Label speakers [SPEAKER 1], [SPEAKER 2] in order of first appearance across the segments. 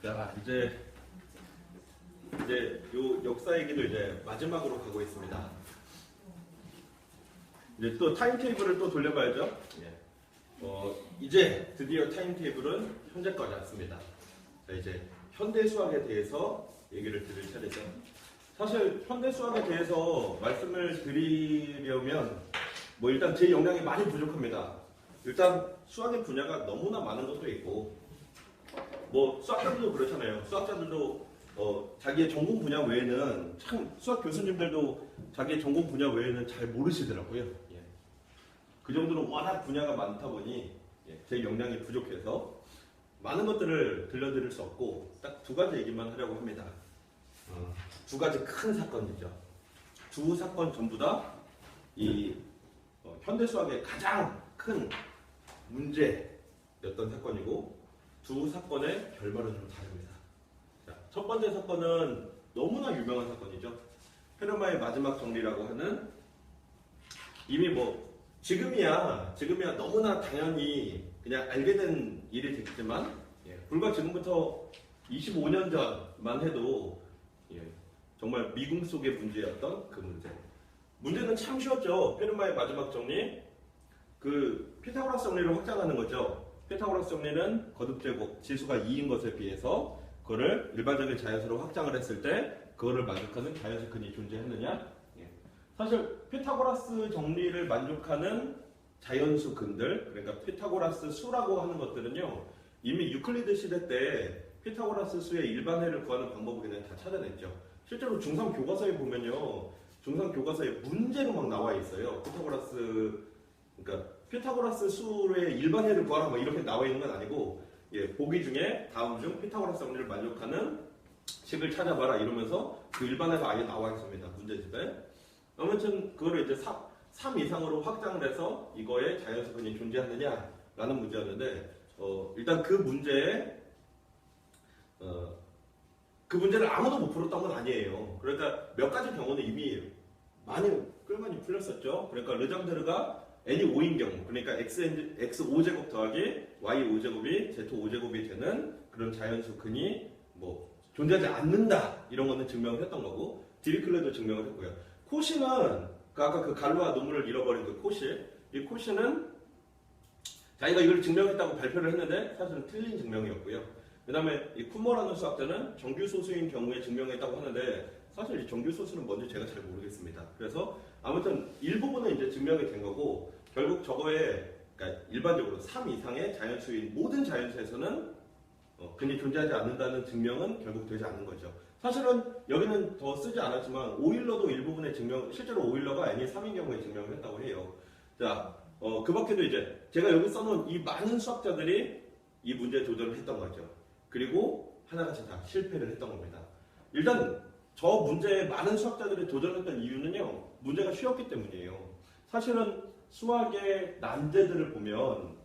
[SPEAKER 1] 자, 이제 요 역사 얘기도 이제 마지막으로 가고 있습니다. 이제 또 타임테이블을 또 돌려봐야죠. 이제 드디어 타임테이블은 현재까지 왔습니다. 자, 이제 현대 수학에 대해서 얘기를 드릴 차례죠. 사실 현대 수학에 대해서 말씀을 드리려면 일단 제 역량이 많이 부족합니다. 일단 수학의 분야가 너무나 많은 것도 있고 수학자들도 그렇잖아요. 수학자들도 자기의 전공 분야 외에는 참 수학 교수님들도 자기의 전공 분야 외에는 잘 모르시더라고요. 그 정도로 워낙 분야가 많다 보니 제 역량이 부족해서 많은 것들을 들려드릴 수 없고 딱 두 가지 얘기만 하려고 합니다. 두 가지 큰 사건이죠. 두 사건 전부 다 이 현대 수학의 가장 큰 문제였던 사건이고 두 사건의 결말은 좀 다릅니다. 자, 첫 번째 사건은 너무나 유명한 사건이죠. 페르마의 마지막 정리라고 하는 이미 지금이야 너무나 당연히 그냥 알게 된 일이 됐지만 불과 지금부터 25년 전만 해도 정말 미궁 속의 문제였던 그 문제. 문제는 참 쉬웠죠. 페르마의 마지막 정리, 그 피타고라스 정리를 확장하는 거죠. 피타고라스 정리는 거듭제곱, 지수가 2인 것에 비해서 그거를 일반적인 자연수로 확장을 했을 때 그거를 만족하는 자연수 근이 존재했느냐? 사실 피타고라스 정리를 만족하는 자연수 근들, 그러니까 피타고라스 수라고 하는 것들은요, 이미 유클리드 시대 때 피타고라스 수의 일반회를 구하는 방법을 그냥 다 찾아냈죠. 실제로 중상 교과서에 보면요, 중상 교과서에 문제로 막 나와 있어요. 그러니까 피타고라스 수의 일반회를 구하라 이렇게 나와 있는 건 아니고, 보기 중에 다음 중 피타고라스 정리를 만족하는 식을 찾아봐라 이러면서 그 일반회가 아예 나와 있습니다. 문제집에. 아무튼 그거를 이제 3 이상으로 확장을 해서 이거에 자연수근이 존재하느냐라는 문제였는데, 일단 그 문제를 아무도 못 풀었던 건 아니에요. 그러니까 몇 가지 경우는 이미 꽤 많이 풀렸었죠. 그러니까 르장드르가 n이 5인 경우, 그러니까 x5제곱 더하기 y5제곱이 z5제곱이 되는 그런 자연수 근이 존재하지 않는다, 이런 거는 증명을 했던 거고, 디리클레도 증명을 했고요. 코시는 아까 그 갈로아 논문을 잃어버린 그 이 코시는 자기가 이걸 증명했다고 발표를 했는데 사실은 틀린 증명이었고요. 그 다음에 이 쿠머라는 수학자는 정규소수인 경우에 증명했다고 하는데 사실 이 정규소수는 뭔지 제가 잘 모르겠습니다. 그래서 아무튼 일부분은 이제 증명이 된 거고, 결국 저거에 그러니까 일반적으로 3 이상의 자연수인 모든 자연수에서는 근이 존재하지 않는다는 증명은 결국 되지 않는 거죠. 사실은 여기는 더 쓰지 않았지만 오일러도 일부분의 실제로 오일러가 n이 3인 경우에 증명을 했다고 해요. 자, 그 밖에도 이제 제가 여기 써놓은 이 많은 수학자들이 이 문제에 도전을 했던 거죠. 그리고 하나같이 다 실패를 했던 겁니다. 일단 저 문제에 많은 수학자들이 도전했던 이유는요, 문제가 쉬웠기 때문이에요. 사실은 수학의 난제들을 보면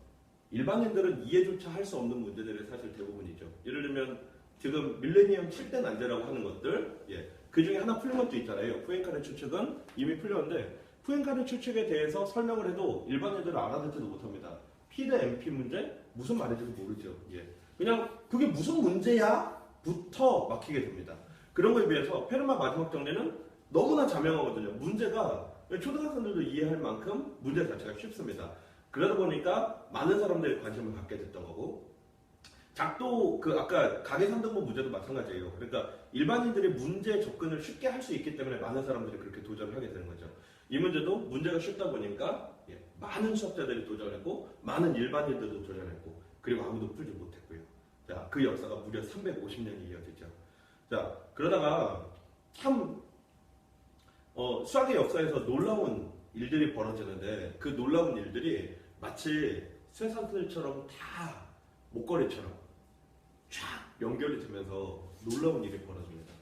[SPEAKER 1] 일반인들은 이해조차 할 수 없는 문제들이 사실 대부분이죠. 예를 들면 지금 밀레니엄 7대 난제라고 하는 것들, 그 중에 하나 풀린 것도 있잖아요. 푸엔카레 추측은 이미 풀렸는데, 푸엔카레 추측에 대해서 설명을 해도 일반인들은 알아듣지도 못합니다. P 대 MP 문제? 무슨 말인지도 모르죠. 그냥 그게 무슨 문제야? 부터 막히게 됩니다. 그런 거에 비해서 페르마 마지막 정리는 너무나 자명하거든요. 문제가 초등학생들도 이해할 만큼 문제 자체가 쉽습니다. 그러다 보니까 많은 사람들이 관심을 갖게 됐던 거고, 작도 아까 가계 3등분 문제도 마찬가지예요. 그러니까 일반인들이 문제 접근을 쉽게 할 수 있기 때문에 많은 사람들이 그렇게 도전을 하게 되는 거죠. 이 문제도 문제가 쉽다 보니까 많은 수학자들이 도전했고 많은 일반인들도 도전했고, 그리고 아무도 풀지 못했고요. 자, 그 역사가 무려 350년이 이어지죠. 자, 그러다가 참 수학의 역사에서 놀라운 일들이 벌어지는데, 그 놀라운 일들이 마치 쇠사슬처럼 다 목걸이처럼 쫙 연결이 되면서 놀라운 일이 벌어집니다.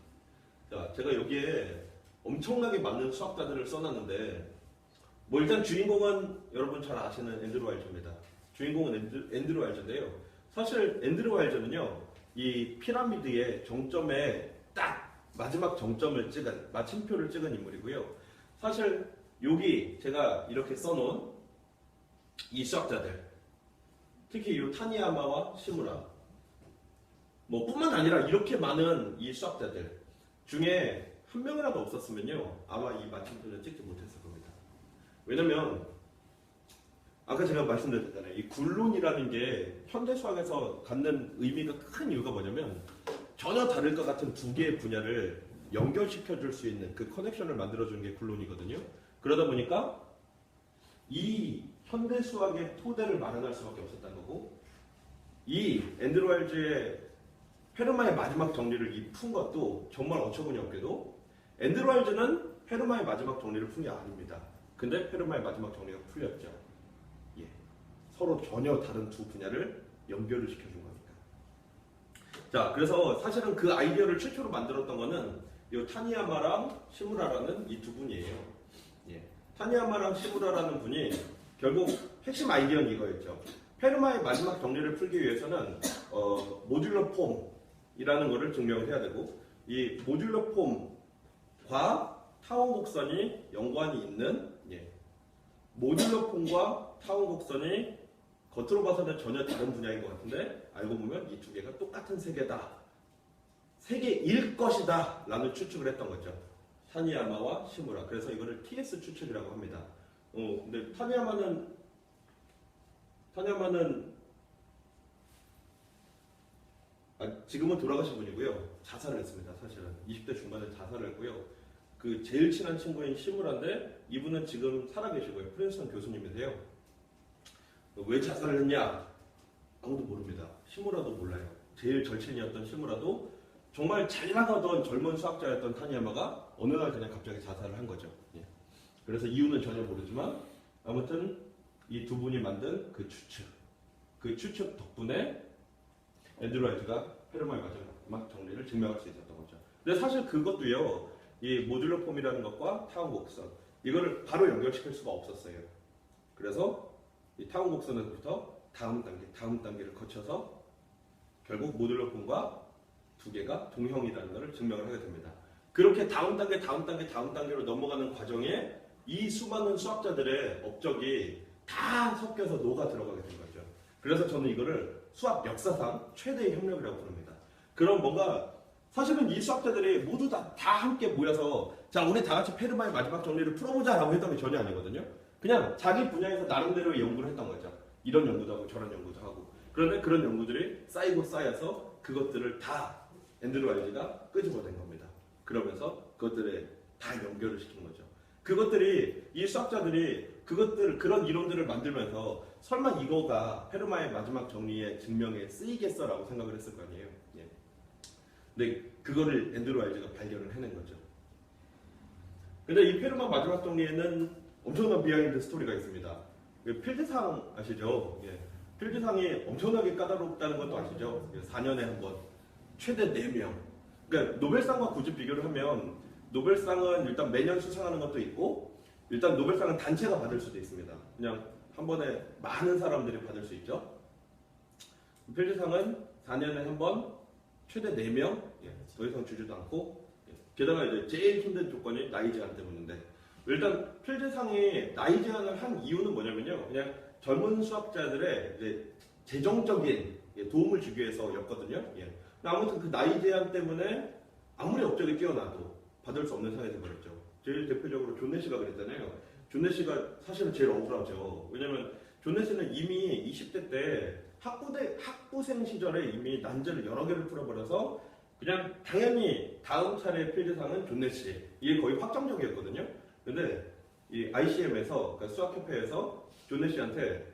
[SPEAKER 1] 자, 제가 여기에 엄청나게 많은 수학자들을 써놨는데, 일단 주인공은 여러분 잘 아시는 앤드루 와일즈입니다. 주인공은 앤드루 와일즈인데요. 사실 앤드루 와일즈는요, 이 피라미드의 정점에 딱 마지막 정점을 찍은, 마침표를 찍은 인물이고요. 사실 여기 제가 이렇게 써놓은 이 수학자들, 특히 이 타니야마와 시무라, 뭐 뿐만 아니라 이렇게 많은 이 수학자들 중에 한 명이라도 없었으면요 아마 이 마침표를 찍지 못했을 겁니다. 왜냐면 아까 제가 말씀드렸잖아요. 이 굴론이라는 게 현대 수학에서 갖는 의미가 큰 이유가 뭐냐면 전혀 다를 것 같은 두 개의 분야를 연결시켜 줄 수 있는 그 커넥션을 만들어 주는 게 굴론이거든요. 그러다 보니까 이 현대 수학의 토대를 마련할 수밖에 없었다는 거고, 이 앤드루 와일즈의 페르마의 마지막 정리를 푼 것도 정말 어처구니 없게도 앤드루 와일즈는 페르마의 마지막 정리를 푼 게 아닙니다. 근데 페르마의 마지막 정리가 풀렸죠. 예. 서로 전혀 다른 두 분야를 연결을 시켜준 거니까. 자, 그래서 사실은 그 아이디어를 최초로 만들었던 거는 이 타니야마랑 시무라라는 이 두 분이에요. 예. 타니야마랑 시무라라는 분이 결국 핵심 아이디어는 이거였죠. 페르마의 마지막 정리를 풀기 위해서는 모듈러 폼이라는 것을 증명을 해야 되고, 이 모듈러 폼과 타원 곡선이 연관이 있는, 예, 모듈러 폼과 타원 곡선이 겉으로 봐서는 전혀 다른 분야인 것 같은데 알고 보면 이 두 개가 똑같은 세계다, 세계일 것이다 라는 추측을 했던 거죠. 타니야마와 시무라. 그래서 이거를 TS 추측이라고 합니다. 근데 타니야마는 지금은 돌아가신 분이고요. 자살을 했습니다. 사실은 20대 중반에 자살을 했고요. 그 제일 친한 친구인 시무라인데 이분은 지금 살아계시고요. 프린스턴 교수님이세요. 왜 자살을 했냐? 아무도 모릅니다. 시무라도 몰라요. 제일 절친이었던 시무라도 정말 잘 나가던 젊은 수학자였던 타니야마가 어느 날 그냥 갑자기 자살을 한 거죠. 예. 그래서 이유는 전혀 모르지만 아무튼 이 두 분이 만든 그 추측 덕분에 앤드루 와일즈가 페르마의 마지막 정리를 증명할 수 있었던 거죠. 근데 사실 그것도요, 이 모듈러 폼이라는 것과 타원 곡선, 이거를 바로 연결시킬 수가 없었어요. 그래서 이 타원 곡선에서부터 다음 단계를 거쳐서 결국 모듈러 폼과 두 개가 동형이라는 것을 증명을 하게 됩니다. 그렇게 다음 단계로 넘어가는 과정에 이 수많은 수학자들의 업적이 다 섞여서 녹아 들어가게 된 거죠. 그래서 저는 이거를 수학 역사상 최대의 협력이라고 부릅니다. 그럼 뭔가 사실은 이 수학자들이 모두 다 함께 모여서 자, 우리 다 같이 페르마의 마지막 정리를 풀어보자라고 했던 게 전혀 아니거든요. 그냥 자기 분야에서 나름대로 연구를 했던 거죠. 이런 연구도 하고 저런 연구도 하고. 그런데 그런 연구들이 쌓여서 그것들을 다 앤드루 와일즈가 끄집어낸 겁니다. 그러면서 그것들에 다 연결을 시킨 거죠. 그것들이 이 수학자들이 그런 이론들을 만들면서 설마 이거가 페르마의 마지막 정리의 증명에 쓰이겠어라고 생각을 했을 거 아니에요. 예. 근데 그거를 앤드루 와일즈가 발견을 해낸 거죠. 근데 이 페르마 마지막 정리에는 엄청난 비하인드 스토리가 있습니다. 필드상 아시죠? 예. 필드상이 엄청나게 까다롭다는 것도 아시죠? 4년에 한 번, 최대 4명. 그러니까 노벨상과 굳이 비교를 하면 노벨상은 일단 매년 수상하는 것도 있고, 일단 노벨상은 단체가 받을 수도 있습니다. 그냥 한 번에 많은 사람들이 받을 수 있죠. 필드상은 4년에 한 번, 최대 4명, 예, 더 이상 주지도 않고, 예. 게다가 이제 제일 힘든 조건이 나이 제한 때문인데, 일단 필드상이 나이 제한을 한 이유는 뭐냐면요, 그냥 젊은 수학자들의 이제 재정적인 도움을 주기 위해서였거든요. 예. 아무튼 그 나이 제한 때문에 아무리 업적이 뛰어나도 받을 수 없는 상황이 돼버렸죠. 제일 대표적으로 존 내시가 그랬잖아요. 존 내시가 사실은 제일 억울하죠. 왜냐면 존 내시는 이미 20대 때 학부생 시절에 이미 난제를 여러 개를 풀어버려서 그냥 당연히 다음 차례 필드상은 존 내시, 이게 거의 확정적이었거든요. 근데 이 ICM에서, 그러니까 수학협회에서 존 내시한테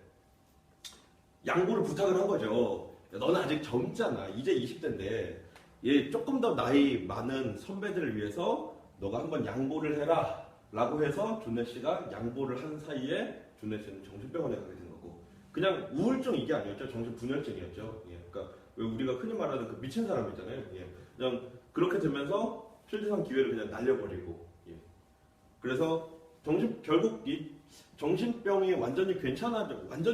[SPEAKER 1] 양보를 부탁을 한 거죠. 야, 너는 아직 젊잖아. 이제 20대인데 얘 조금 더 나이 많은 선배들을 위해서 너가 한번 양보를 해라 라고 해서 존 내시가 양보를 한 사이에 존 내시는 정신병원에 가게 된 거고, 그냥 우울증 이게 아니었죠. 정신분열증이었죠. 예, 그러니까 왜 우리가 흔히 말하는 그 미친 사람 있잖아요. 예, 그냥 그렇게 되면서 필드상 기회를 그냥 날려버리고, 예. 그래서 결국 이 정신병이 완전히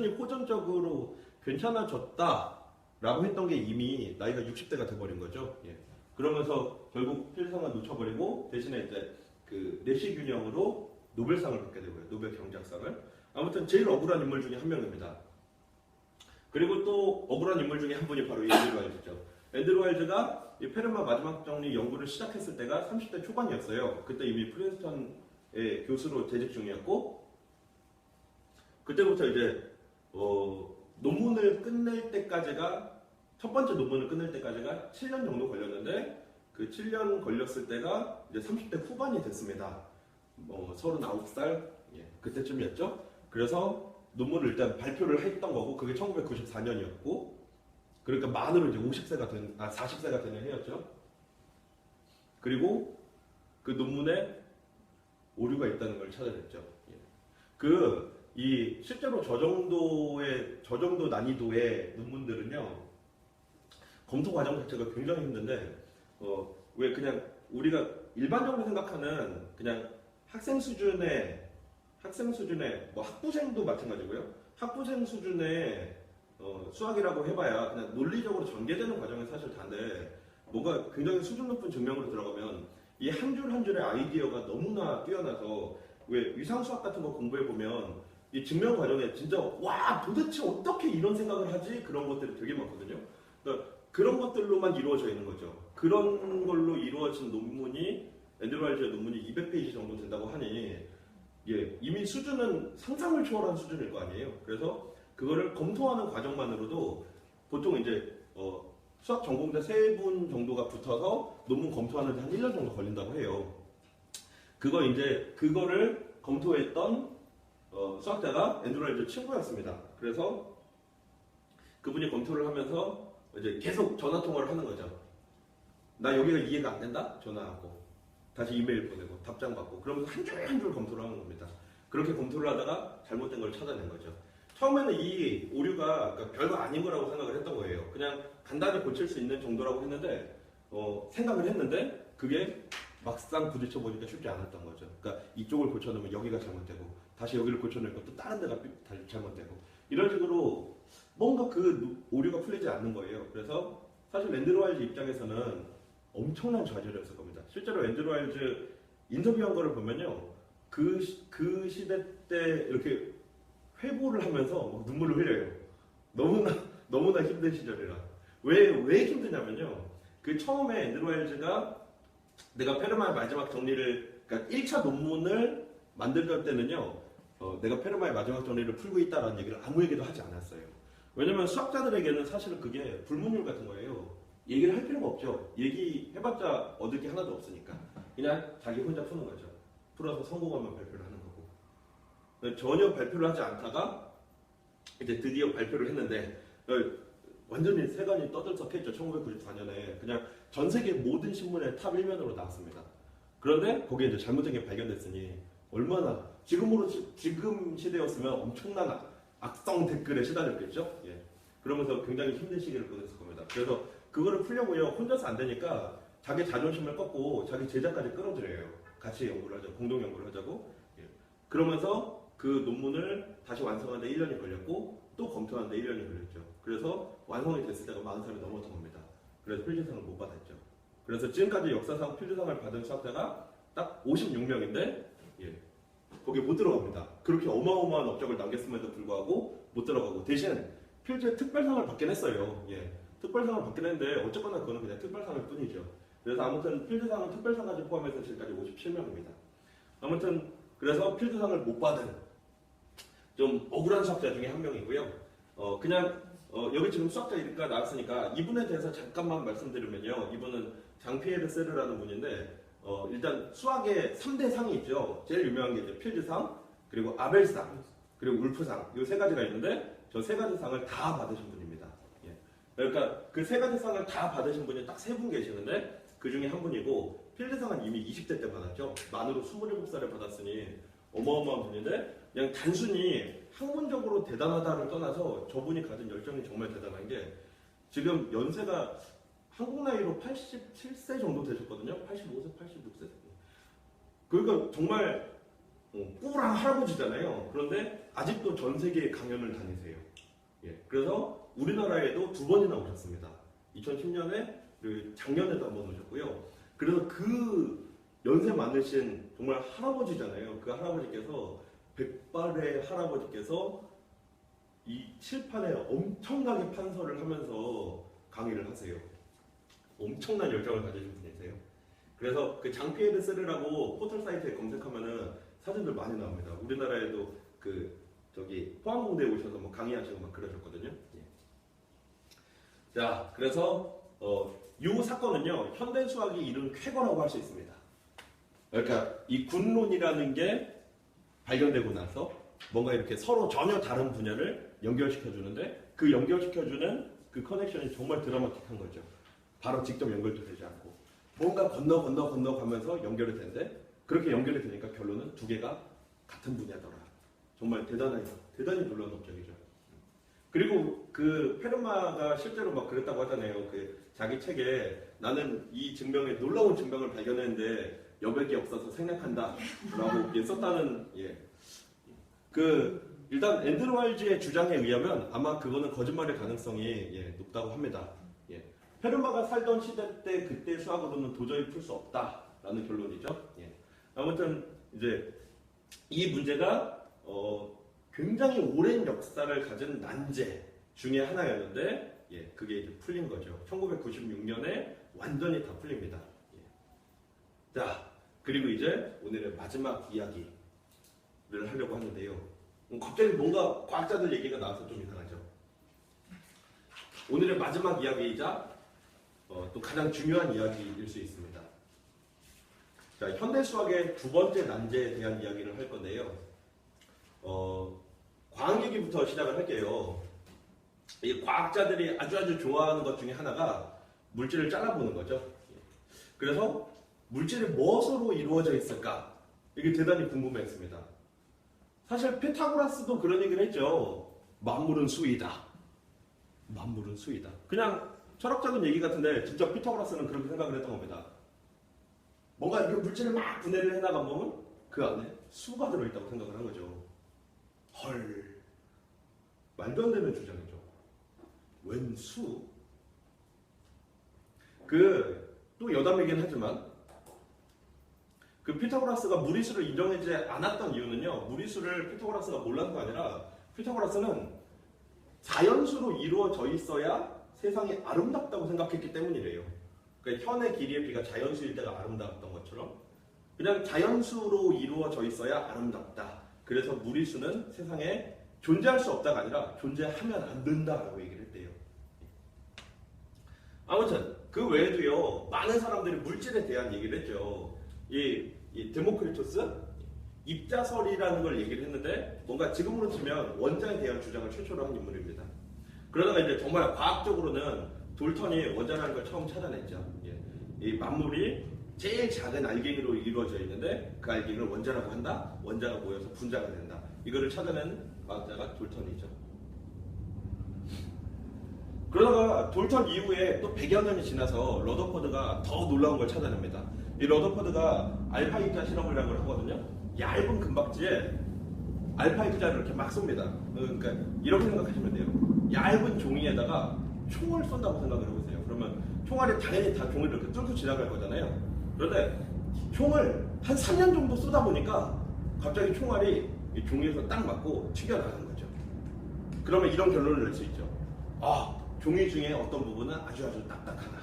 [SPEAKER 1] 호전적으로 괜찮아졌다라고 했던 게 이미 나이가 60대가 돼버린 거죠. 예. 그러면서 결국 필드상을 놓쳐버리고 대신에 이제 그 내시균형으로 노벨상을 받게 되고요. 노벨 경제학상을. 아무튼 제일 억울한 인물 중에 한 명입니다. 그리고 또 억울한 인물 중에 한 분이 바로 앤드루 와일즈죠. 앤드루 와일즈가 이 페르마 마지막 정리 연구를 시작했을 때가 30대 초반이었어요. 그때 이미 프린스턴의 교수로 재직 중이었고, 그때부터 이제 논문을 끝낼 때까지가, 첫 번째 논문을 끝낼 때까지가 7년 정도 걸렸는데, 그 7년 걸렸을 때가 이제 30대 후반이 됐습니다. 39살 그때쯤이었죠. 그래서 논문을 일단 발표를 했던 거고, 그게 1994년이었고, 그러니까 만으로 이제 40세가 되는 해였죠. 그리고 그 논문에 오류가 있다는 걸 찾아냈죠. 실제로 저 정도 난이도의 논문들은요, 검토 과정 자체가 굉장히 힘든데, 왜 그냥 우리가 일반적으로 생각하는 그냥 학생 수준의 뭐 학부생도 마찬가지고요. 학부생 수준의 수학이라고 해봐야 그냥 논리적으로 전개되는 과정이 사실 다인데, 뭔가 굉장히 수준 높은 증명으로 들어가면 이 한 줄 한 줄의 아이디어가 너무나 뛰어나서, 왜 위상수학 같은 거 공부해 보면 이 증명 과정에 진짜 와 도대체 어떻게 이런 생각을 하지, 그런 것들이 되게 많거든요. 그러니까 그런 것들로만 이루어져 있는 거죠. 그런 걸로 이루어진 논문이, 앤드루 와일즈의 논문이 200페이지 정도 된다고 하니, 이미 수준은 상상을 초월한 수준일 거 아니에요. 그래서 그거를 검토하는 과정만으로도 보통 이제 수학 전공자 3분 정도가 붙어서 논문 검토하는데 한 1년 정도 걸린다고 해요. 그거를 검토했던 수학자가 앤드루 와일즈 친구였습니다. 그래서 그분이 검토를 하면서 이제 계속 전화 통화를 하는 거죠. 나 여기가 이해가 안 된다? 전화하고 다시 이메일 보내고 답장 받고, 그러면서 한 줄 한 줄 검토를 하는 겁니다. 그렇게 검토를 하다가 잘못된 걸 찾아낸 거죠. 처음에는 이 오류가 그러니까 별거 아닌 거라고 생각을 했던 거예요. 그냥 간단히 고칠 수 있는 정도라고 했는데, 생각을 했는데 그게 막상 부딪혀 보니까 쉽지 않았던 거죠. 그러니까 이쪽을 고쳐놓으면 여기가 잘못되고, 다시 여기를 고쳐놓으니까 또 다른 데가 잘못되고, 이런 식으로 뭔가 그 오류가 풀리지 않는 거예요. 그래서 사실 앤드루 와일즈 입장에서는 엄청난 좌절이었을 겁니다. 실제로 앤드루 와일즈 인터뷰한 거를 보면요, 그 시대 때 이렇게 회고를 하면서 막 눈물을 흘려요. 너무나 힘든 시절이라. 왜 힘드냐면요, 그 처음에 앤드루 와일즈가 내가 페르마의 마지막 정리를, 그러니까 1차 논문을 만들던 때는요, 내가 페르마의 마지막 정리를 풀고 있다라는 얘기를 아무에게도 하지 않았어요. 왜냐면 수학자들에게는 사실은 그게 불문율 같은 거예요. 얘기를 할 필요가 없죠. 얘기해봤자 얻을 게 하나도 없으니까 그냥 자기 혼자 푸는 거죠. 풀어서 성공하면 발표를 하는 거고. 전혀 발표를 하지 않다가 이제 드디어 발표를 했는데 완전히 세간이 떠들썩했죠. 1994년에 그냥 전 세계 모든 신문의 탑 1면으로 나왔습니다. 그런데 거기에 이제 잘못된 게 발견됐으니 얼마나 지금 시대였으면 엄청난 악성 댓글에 시달렸겠죠. 그러면서 굉장히 힘든 시기를 보냈을 겁니다. 그래서 그거를 풀려고요, 혼자서 안 되니까 자기 자존심을 꺾고 자기 제자까지 끌어들여요. 같이 연구를 하자고, 공동 연구를 하자고. 그러면서 그 논문을 다시 완성하는데 1년이 걸렸고, 또 검토하는데 1년이 걸렸죠. 그래서 완성이 됐을 때가 40살이 넘었던 겁니다. 그래서 필즈상을 못 받았죠. 그래서 지금까지 역사상 필즈상을 받은 수학자가 딱 56명인데 거기에 못 들어갑니다. 그렇게 어마어마한 업적을 남겼음에도 불구하고 못 들어가고, 대신 필즈의 특별상을 받긴 했어요. 특별상을 받긴 했는데 어쨌거나 그거는 그냥 특별상일 뿐이죠. 그래서 아무튼 필즈상은 특별상까지 포함해서 지금까지 57명입니다. 아무튼 그래서 필즈상을 못 받은 좀 억울한 수학자 중에 한 명이고요. 여기 지금 수학자 이름가 나왔으니까 이분에 대해서 잠깐만 말씀드리면요, 이분은 장피에르 세르라는 분인데, 일단 수학의 3대 상이 있죠. 제일 유명한 게 이제 필즈상, 그리고 아벨상, 그리고 울프상, 이 세 가지가 있는데 저 세 가지 상을 다 받으신 분입니다. 그러니까 그 세 가지 상을 다 받으신 분이 딱 3분 계시는데 그 중에 한 분이고, 필즈상은 이미 20대 때 받았죠. 만으로 27살에 받았으니 어마어마한 분인데, 그냥 단순히 학문적으로 대단하다를 떠나서 저분이 가진 열정이 정말 대단한 게, 지금 연세가 한국 나이로 87세 정도 되셨거든요. 85세, 86세. 그러니까 정말 꾸불한 할아버지잖아요. 그런데 아직도 전 세계에 강연을 다니세요. 그래서 우리나라에도 2번이나 오셨습니다. 2010년에 그리고 작년에도 한 번 오셨고요. 그래서 그 연세 많으신 정말 할아버지잖아요. 그 할아버지께서, 백발의 할아버지께서 이 칠판에 엄청나게 판서를 하면서 강의를 하세요. 엄청난 열정을 가지신 분이세요. 그래서 그 장피에르 세르라고 포털 사이트에 검색하면은 사진들 많이 나옵니다. 우리나라에도 그 저기 포항공대에 오셔서 뭐 강의하시고 막 그러셨거든요. 예. 자, 그래서 이 사건은요 현대 수학이 이룬 쾌거라고 할 수 있습니다. 그러니까 이 군론이라는 게 발견되고 나서 뭔가 이렇게 서로 전혀 다른 분야를 연결시켜 주는데 그 연결시켜 주는 그 커넥션이 정말 드라마틱한 거죠. 바로 직접 연결도 되지 않고 뭔가 건너 가면서 연결이 되는데 그렇게 연결이 되니까 결론은 두 개가 같은 분야더라. 정말 대단히 놀라운 업적이죠. 그리고 그 페르마가 실제로 막 그랬다고 하잖아요. 그 자기 책에 나는 이 증명에 놀라운 증명을 발견했는데 여백이 없어서 생략한다 라고 썼다는 그 일단 앤드루 와일즈의 주장에 의하면 아마 그거는 거짓말의 가능성이 높다고 합니다. 페르마가 살던 시대 때 그때 수학으로는 도저히 풀 수 없다라는 결론이죠. 아무튼 이제 이 문제가 굉장히 오랜 역사를 가진 난제 중에 하나였는데 그게 이제 풀린 거죠. 1996년에 완전히 다 풀립니다. 자, 그리고 이제 오늘의 마지막 이야기를 하려고 하는데요. 갑자기 뭔가 과학자들 얘기가 나와서 좀 이상하죠. 오늘의 마지막 이야기이자 또 가장 중요한 이야기일 수 있습니다. 자, 현대 수학의 두 번째 난제에 대한 이야기를 할 건데요. 과학 얘기부터 시작을 할게요. 이 과학자들이 아주 좋아하는 것 중에 하나가 물질을 잘라보는 거죠. 그래서 물질이 무엇으로 이루어져 있을까? 이게 대단히 궁금했습니다. 사실 피타고라스도 그런 얘기를 했죠. 만물은 수이다. 만물은 수이다. 그냥 철학적인 얘기 같은데 진짜 피타고라스는 그렇게 생각을 했던 겁니다. 뭔가 이렇게 물질을 막 분해를 해나간 보면 그 안에 수가 들어있다고 생각을 한 거죠. 헐, 말도 안 되는 주장이죠. 웬 수? 또 여담이긴 하지만 그 피타고라스가 무리수를 인정하지 않았던 이유는요. 무리수를 피타고라스가 몰라서 가 아니라 피타고라스는 자연수로 이루어져 있어야 세상이 아름답다고 생각했기 때문이래요. 그러니까 현의 길이의 비가 자연수일 때가 아름다웠던 것처럼 그냥 자연수로 이루어져 있어야 아름답다. 그래서 무리수는 세상에 존재할 수 없다가 아니라 존재하면 안 된다라고 얘기를 했대요. 아무튼 그 외에도요 많은 사람들이 물질에 대한 얘기를 했죠. 이 데모크리토스 입자설이라는 걸 얘기를 했는데 뭔가 지금으로 치면 원자에 대한 주장을 최초로 한 인물입니다. 그러다가 이제 정말 과학적으로는 돌턴이 원자라는 걸 처음 찾아냈죠. 이 만물이 제일 작은 알갱이로 이루어져 있는데 그 알갱이를 원자라고 한다. 원자가 모여서 분자가 된다. 이거를 찾아낸 과학자가 돌턴이죠. 그러다가 돌턴 이후에 또 100여 년이 지나서 러더퍼드가 더 놀라운 걸 찾아냅니다. 이 러더퍼드가 알파 입자 실험을 하거든요. 얇은 금박지에 알파 입자를 이렇게 막 쏩니다. 그러니까 이렇게 생각하시면 돼요. 얇은 종이에다가 총을 쏜다고 생각을 해보세요. 그러면 총알이 당연히 다 종을 이렇게 뚫고 지나갈 거잖아요. 그런데 총을 한 3년 정도 쏘다 보니까 갑자기 총알이 이 종이에서 딱 맞고 튀겨나가는 거죠. 그러면 이런 결론을 낼 수 있죠. 아, 종이 중에 어떤 부분은 아주 딱딱하다.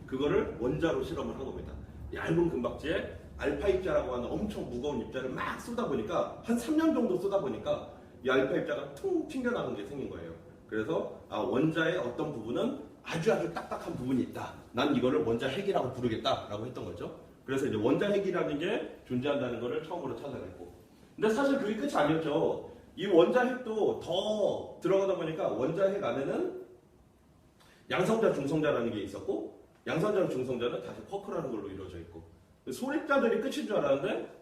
[SPEAKER 1] 그거를 원자로 실험을 한 겁니다. 얇은 금박지에 알파 입자라고 하는 엄청 무거운 입자를 막 쏘다 보니까 한 3년 정도 쏘다 보니까 이 알파 입자가 퉁 튕겨나가는 게 생긴 거예요. 그래서 원자의 어떤 부분은 아주 딱딱한 부분이 있다. 난 이거를 원자 핵이라고 부르겠다라고 했던 거죠. 그래서 이제 원자 핵이라는 게 존재한다는 거를 처음으로 찾아냈고. 근데 사실 그게 끝이 아니었죠. 이 원자 핵도 더 들어가다 보니까 원자 핵 안에는 양성자, 중성자라는 게 있었고 양성자, 중성자는 다시 쿼크라는 걸로 이루어져 있고 소립자들이 끝인 줄 알았는데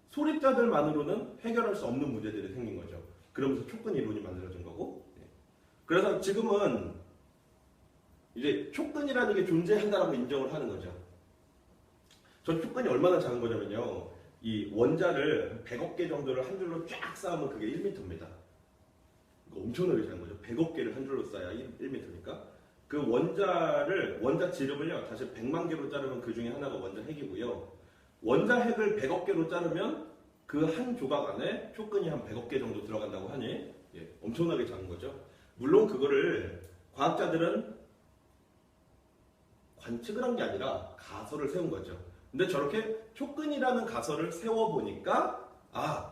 [SPEAKER 1] 소립자들만으로는 해결할 수 없는 문제들이 생긴 거죠. 그러면서 촉근 이론이 만들어진 거고 그래서 지금은 이제 촉근이라는 게 존재한다라고 인정을 하는 거죠. 저 촉근이 얼마나 작은 거냐면요. 이 원자를 100억 개 정도를 한 줄로 쫙 쌓으면 그게 1m입니다. 엄청나게 작은 거죠. 100억 개를 한 줄로 쌓아야 1m니까. 그 원자 지름을요, 다시 100만 개로 자르면 그 중에 하나가 원자 핵이고요. 원자 핵을 100억 개로 자르면 그 한 조각 안에 촉근이 한 100억 개 정도 들어간다고 하니, 엄청나게 작은 거죠. 물론 그거를 과학자들은 관측을 한 게 아니라 가설을 세운 거죠. 근데 저렇게 촉근이라는 가설을 세워보니까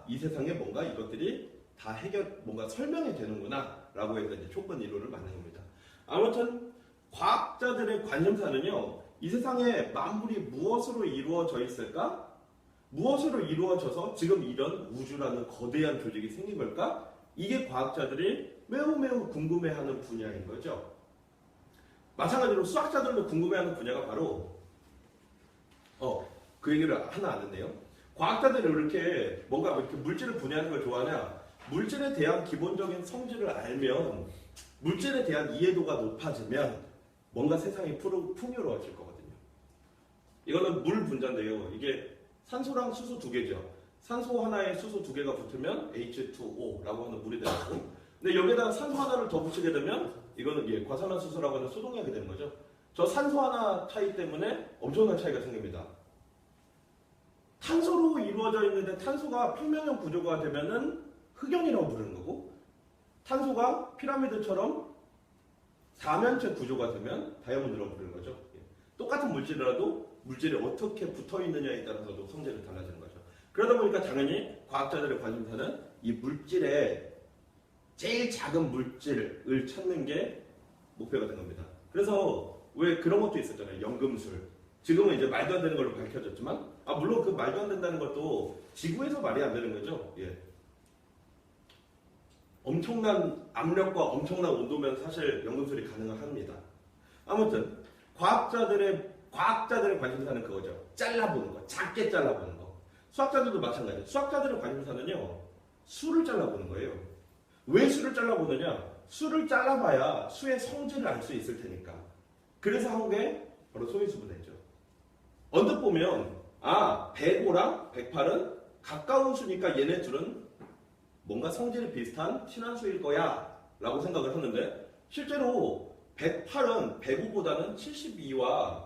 [SPEAKER 1] 이 세상에 뭔가 이것들이 다 뭔가 설명이 되는구나 라고 해서 이제 촉근 이론을 만든 겁니다. 아무튼 과학자들의 관심사는요, 이 세상에 만물이 무엇으로 이루어져 있을까? 무엇으로 이루어져서 지금 이런 우주라는 거대한 조직이 생긴 걸까? 이게 과학자들이 매우 매우 궁금해하는 분야인 거죠. 마찬가지로 수학자들도 궁금해하는 분야가 바로 그 얘기를 하나 아는데요. 과학자들이 이렇게 뭔가 이렇게 물질을 분해하는 걸 좋아하냐? 물질에 대한 기본적인 성질을 알면, 물질에 대한 이해도가 높아지면 뭔가 세상이 풍요로워질 거거든요. 이거는 물 분자인데요. 이게 산소랑 수소 두 개죠. 산소 하나에 수소 두 개가 붙으면 H2O라고 하는 물이 되고, 근데 여기에다가 산소 하나를 더 붙이게 되면 이거는 과산화수소라고 하는 소독약이 되는 거죠. 저 산소 하나 차이 때문에 엄청난 차이가 생깁니다. 탄소로 이루어져 있는데 탄소가 평면형 구조가 되면은 흑연이라고 부르는 거고, 탄소가 피라미드처럼 사면체 구조가 되면 다이아몬드라고 부르는 거죠. 똑같은 물질이라도 물질이 어떻게 붙어 있느냐에 따라서도 성질이 달라지는 거죠. 그러다 보니까 당연히 과학자들의 관심사는 이 물질의 제일 작은 물질을 찾는 게 목표가 된 겁니다. 그래서 왜 그런 것도 있었잖아요. 연금술. 지금은 이제 말도 안 되는 걸로 밝혀졌지만, 물론 그 말도 안 된다는 것도 지구에서 말이 안 되는 거죠. 엄청난 압력과 엄청난 온도면 사실 연금술이 가능합니다. 아무튼 과학자들의 관심사는 그거죠. 잘라보는 거, 작게 잘라보는 거. 수학자들도 마찬가지예요. 수학자들의 관심사는요, 수를 잘라보는 거예요. 왜 수를 잘라보느냐? 수를 잘라봐야 수의 성질을 알 수 있을 테니까. 그래서 한 게 바로 소인수분해죠. 언뜻 보면 105랑 108은 가까운 수니까 얘네 둘은 뭔가 성질이 비슷한 친한 수일 거야 라고 생각을 하는데, 실제로 108은 105보다는 72와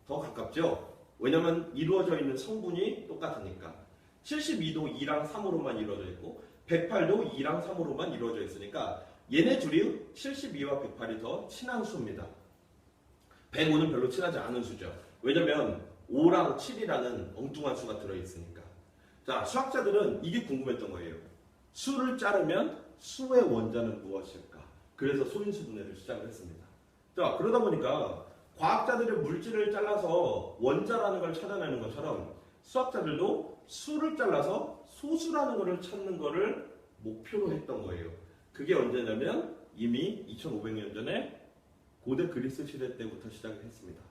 [SPEAKER 1] 더 가깝죠. 왜냐면 이루어져 있는 성분이 똑같으니까. 72도 2랑 3으로만 이루어져 있고 108도 2랑 3으로만 이루어져 있으니까 얘네 둘이 72와 108이 더 친한 수입니다. 105는 별로 친하지 않은 수죠. 왜냐면 5랑 7이라는 엉뚱한 수가 들어있으니까. 자, 수학자들은 이게 궁금했던 거예요. 수를 자르면 수의 원자는 무엇일까? 그래서 소인수분해를 시작을 했습니다. 자, 그러다 보니까 과학자들의 물질을 잘라서 원자라는 걸 찾아내는 것처럼 수학자들도 수를 잘라서 소수라는 것을 찾는 것을 목표로 했던 거예요. 그게 언제냐면 이미 2500년 전에 고대 그리스 시대 때부터 시작을 했습니다.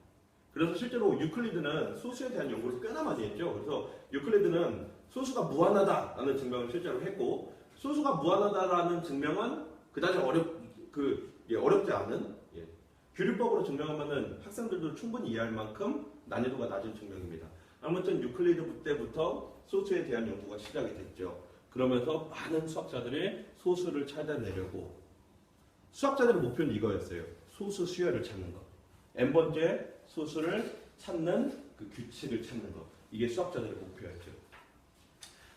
[SPEAKER 1] 그래서 실제로 유클리드는 소수에 대한 연구를 꽤나 많이 했죠. 그래서 유클리드는 소수가 무한하다라는 증명을 실제로 했고, 소수가 무한하다라는 증명은 그다지 어렵지 않은 규律법으로 증명하면은 학생들도 충분히 이해할 만큼 난이도가 낮은 증명입니다. 아무튼 유클리드 때부터 소수에 대한 연구가 시작이 됐죠. 그러면서 많은 수학자들이 소수를 찾아내려고, 수학자들의 목표는 이거였어요. 소수 수열을 찾는 것. n번째 소수를 찾는 그 규칙을 찾는 것. 이게 수학자들의 목표였죠.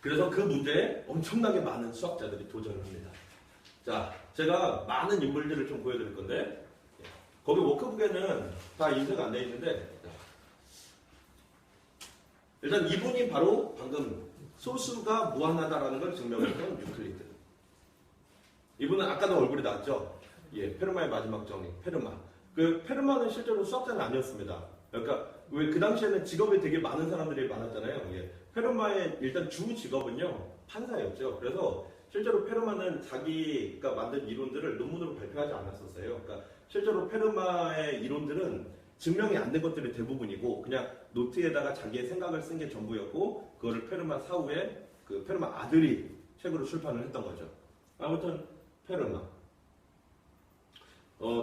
[SPEAKER 1] 그래서 그 문제에 엄청나게 많은 수학자들이 도전을 합니다. 자, 제가 많은 인물들을 좀 보여드릴 건데, 거기 워크북에는 다 인쇄가 안 되어 있는데, 일단 이분이 바로 방금 소수가 무한하다라는 걸 증명했던 유클리드. 이분은 아까도 얼굴이 나왔죠? 페르마의 마지막 정의, 페르마. 그 페르마는 실제로 수학자는 아니었습니다. 그러니까 왜 그 당시에는 직업이 되게 많은 사람들이 많았잖아요. 페르마의 일단 주 직업은요, 판사였죠. 그래서 실제로 페르마는 자기가 만든 이론들을 논문으로 발표하지 않았었어요. 그러니까 실제로 페르마의 이론들은 증명이 안 된 것들이 대부분이고 그냥 노트에다가 자기의 생각을 쓴 게 전부였고, 그거를 페르마 사후에 그 페르마 아들이 책으로 출판을 했던 거죠. 아무튼 페르마.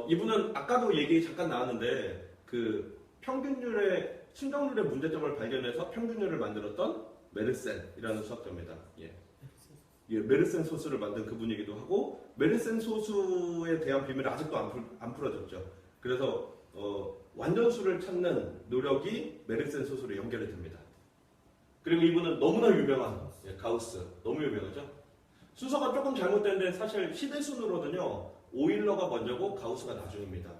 [SPEAKER 1] 이분은 아까도 얘기 잠깐 나왔는데 그 평균율의 측정률의 문제점을 발견해서 평균율을 만들었던 메르센이라는 수학자입니다. 메르센 소수를 만든 그분이기도 하고, 메르센 소수에 대한 비밀은 아직도 안 풀어졌죠. 그래서 완전수를 찾는 노력이 메르센 소수로 연결이 됩니다. 그리고 이분은 너무나 유명한 가우스, 너무 유명하죠. 순서가 조금 잘못됐는데 사실 시대순으로는요, 오일러가 먼저고 가우스가 나중입니다.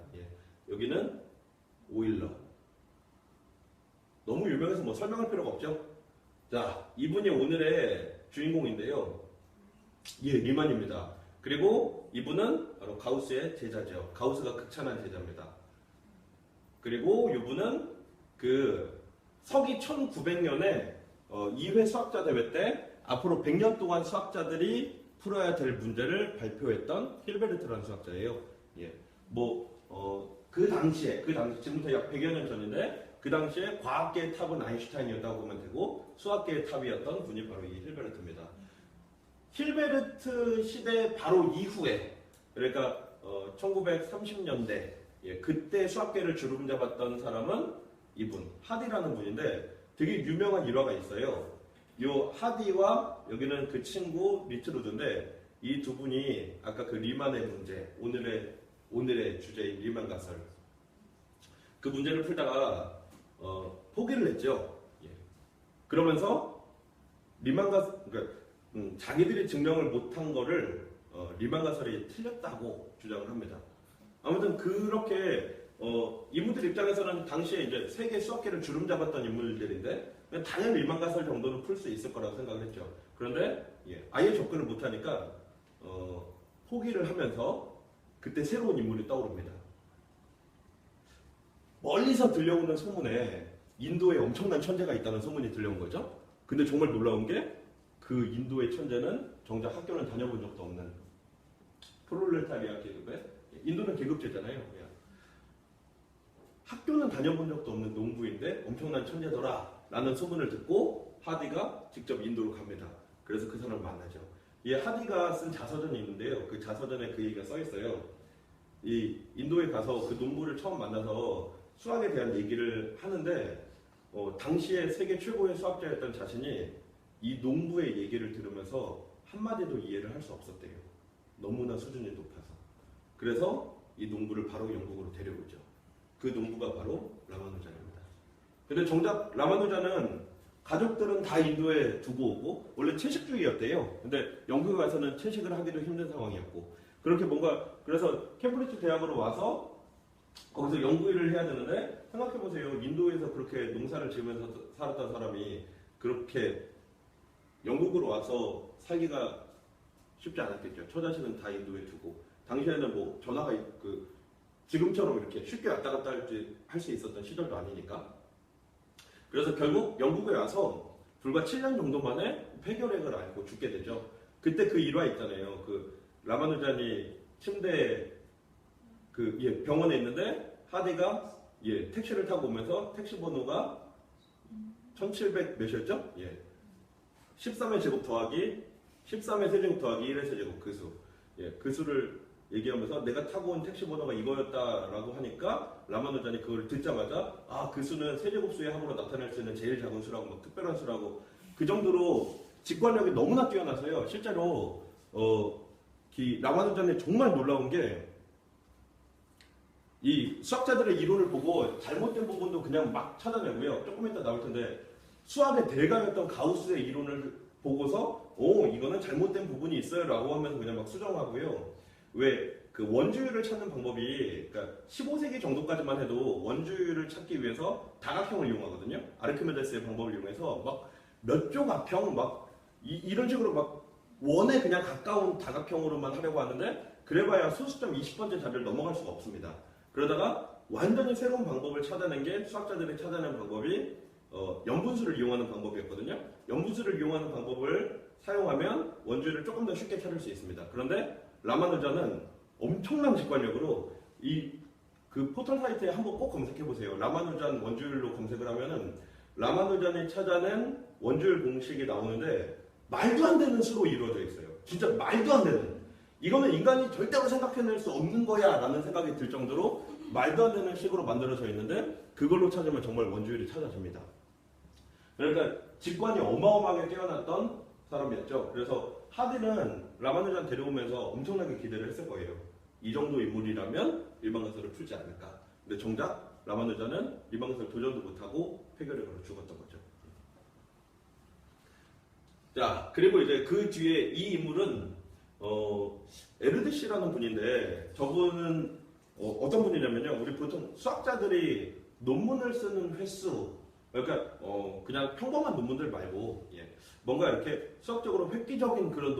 [SPEAKER 1] 여기는 오일러. 뭐 설명할 필요가 없죠. 자, 이분이 오늘의 주인공인데요. 예, 리만입니다. 그리고 이분은 바로 가우스의 제자죠. 가우스가 극찬한 제자입니다. 그리고 이분은 그 서기 1900년에 2회 수학자 대회 때 앞으로 100년 동안 수학자들이 풀어야 될 문제를 발표했던 힐베르트라는 수학자예요. 예. 그 당시에 지금부터 약 100여 년 전인데 그 당시에 과학계의 탑은 아인슈타인이었다고 보면 되고 수학계의 탑이었던 분이 바로 이 힐베르트입니다. 힐베르트 시대 바로 이후에 그러니까 1930년대 그때 수학계를 주름잡았던 사람은 이분 하디라는 분인데 되게 유명한 일화가 있어요. 요 하디와 여기는 그 친구 리트루드인데 이 두 분이 아까 그 리만의 문제 오늘의 주제인 리만 가설 그 문제를 풀다가 포기를 했죠. 예. 그러면서 리만 가설 그러니까 자기들이 증명을 못한 거를 리만 가설이 틀렸다고 주장을 합니다. 아무튼 그렇게 이분들 입장에서는 당시에 이제 세계 수학계를 주름잡았던 인물들인데 당연히 리만 가설 정도는 풀 수 있을 거라고 생각을 했죠. 그런데 아예 접근을 못하니까 포기를 하면서 그때 새로운 인물이 떠오릅니다. 멀리서 들려오는 소문에 인도에 엄청난 천재가 있다는 소문이 들려온 거죠. 근데 정말 놀라운 게 그 인도의 천재는 정작 학교는 다녀본 적도 없는 프롤레타리아 계급의 인도는 계급제잖아요. 학교는 다녀본 적도 없는 농부인데 엄청난 천재더라 라는 소문을 듣고 하디가 직접 인도로 갑니다. 그래서 그 사람을 만나죠. 이 하디가 쓴 자서전이 있는데요. 그 자서전에 그 얘기가 써 있어요. 이 인도에 가서 그 농부를 처음 만나서 수학에 대한 얘기를 하는데 당시에 세계 최고의 수학자였던 자신이 이 농부의 얘기를 들으면서 한마디도 이해를 할 수 없었대요. 너무나 수준이 높아서. 그래서 이 농부를 바로 영국으로 데려오죠. 그 농부가 바로 라마누잔입니다. 근데 정작 라마누잔은 가족들은 다 인도에 두고 오고 원래 채식주의였대요. 근데 영국에 가서는 채식을 하기도 힘든 상황이었고 그렇게 그래서 캠브리지 대학으로 와서 거기서 연구일을 해야 되는데 생각해보세요. 인도에서 그렇게 농사를 지으면서 살았던 사람이 그렇게 영국으로 와서 살기가 쉽지 않았겠죠. 처자식은 다 인도에 두고 당시에는 뭐 전화가 지금처럼 이렇게 쉽게 왔다 갔다 할 수 있었던 시절도 아니니까. 그래서 결국 영국에 와서 불과 7년 정도 만에 폐결핵을 앓고 죽게 되죠. 그때 그 일화 있잖아요. 그 라마누잔이 침대에 병원에 있는데 하디가 택시를 타고 오면서 택시 번호가 1700 몇이었죠? 13의 제곱 더하기 13의 세제곱 더하기 1의 세제곱 그 수. 그 수를 얘기하면서 내가 타고 온 택시 번호가 이거였다라고 하니까 라마누잔이 그걸 듣자마자 그 수는 세제곱수의 합으로 나타낼 수 있는 제일 작은 수라고 막 특별한 수라고 그 정도로 직관력이 너무나 뛰어나서요. 실제로 라마누잔이 정말 놀라운 게 이 수학자들의 이론을 보고 잘못된 부분도 그냥 막 찾아내고요. 조금 이따 나올 텐데 수학의 대가였던 가우스의 이론을 보고서 이거는 잘못된 부분이 있어요 라고 하면서 그냥 막 수정하고요. 왜 그 원주율을 찾는 방법이 그러니까 15세기 정도까지만 해도 원주율을 찾기 위해서 다각형을 이용하거든요. 아르키메데스의 방법을 이용해서 막 몇 조각형 이런 식으로 막 원에 그냥 가까운 다각형으로만 하려고 하는데 그래봐야 소수점 20번째 자리를 넘어갈 수가 없습니다. 그러다가 완전히 새로운 방법을 찾아낸 게 수학자들이 찾아낸 방법이 염분수를 이용하는 방법이었거든요. 염분수를 이용하는 방법을 사용하면 원주율을 조금 더 쉽게 찾을 수 있습니다. 그런데 라마누잔은 엄청난 직관력으로 그 포털 사이트에 한번 꼭 검색해 보세요. 라마누잔 원주율로 검색을 하면은 라마누잔이 찾아낸 원주율 공식이 나오는데 말도 안 되는 수로 이루어져 있어요. 진짜 말도 안 되는. 이거는 인간이 절대로 생각해낼 수 없는 거야 라는 생각이 들 정도로 말도 안 되는 식으로 만들어져 있는데 그걸로 찾으면 정말 원주율이 찾아집니다. 그러니까 직관이 어마어마하게 뛰어났던 사람이었죠. 그래서 하디는 라마누잔 데려오면서 엄청나게 기대를 했을 거예요. 이 정도 인물이라면 일반가설을 풀지 않을까. 근데 정작 라마누잔은 일반가설 도전도 못하고 폐결핵으로 죽었던 거죠. 자, 그리고 이제 그 뒤에 이 인물은 에르드시라는 분인데 저분은 어떤 분이냐면요. 우리 보통 수학자들이 논문을 쓰는 횟수 그러니까 그냥 평범한 논문들 말고 뭔가 이렇게 수학적으로 획기적인 그런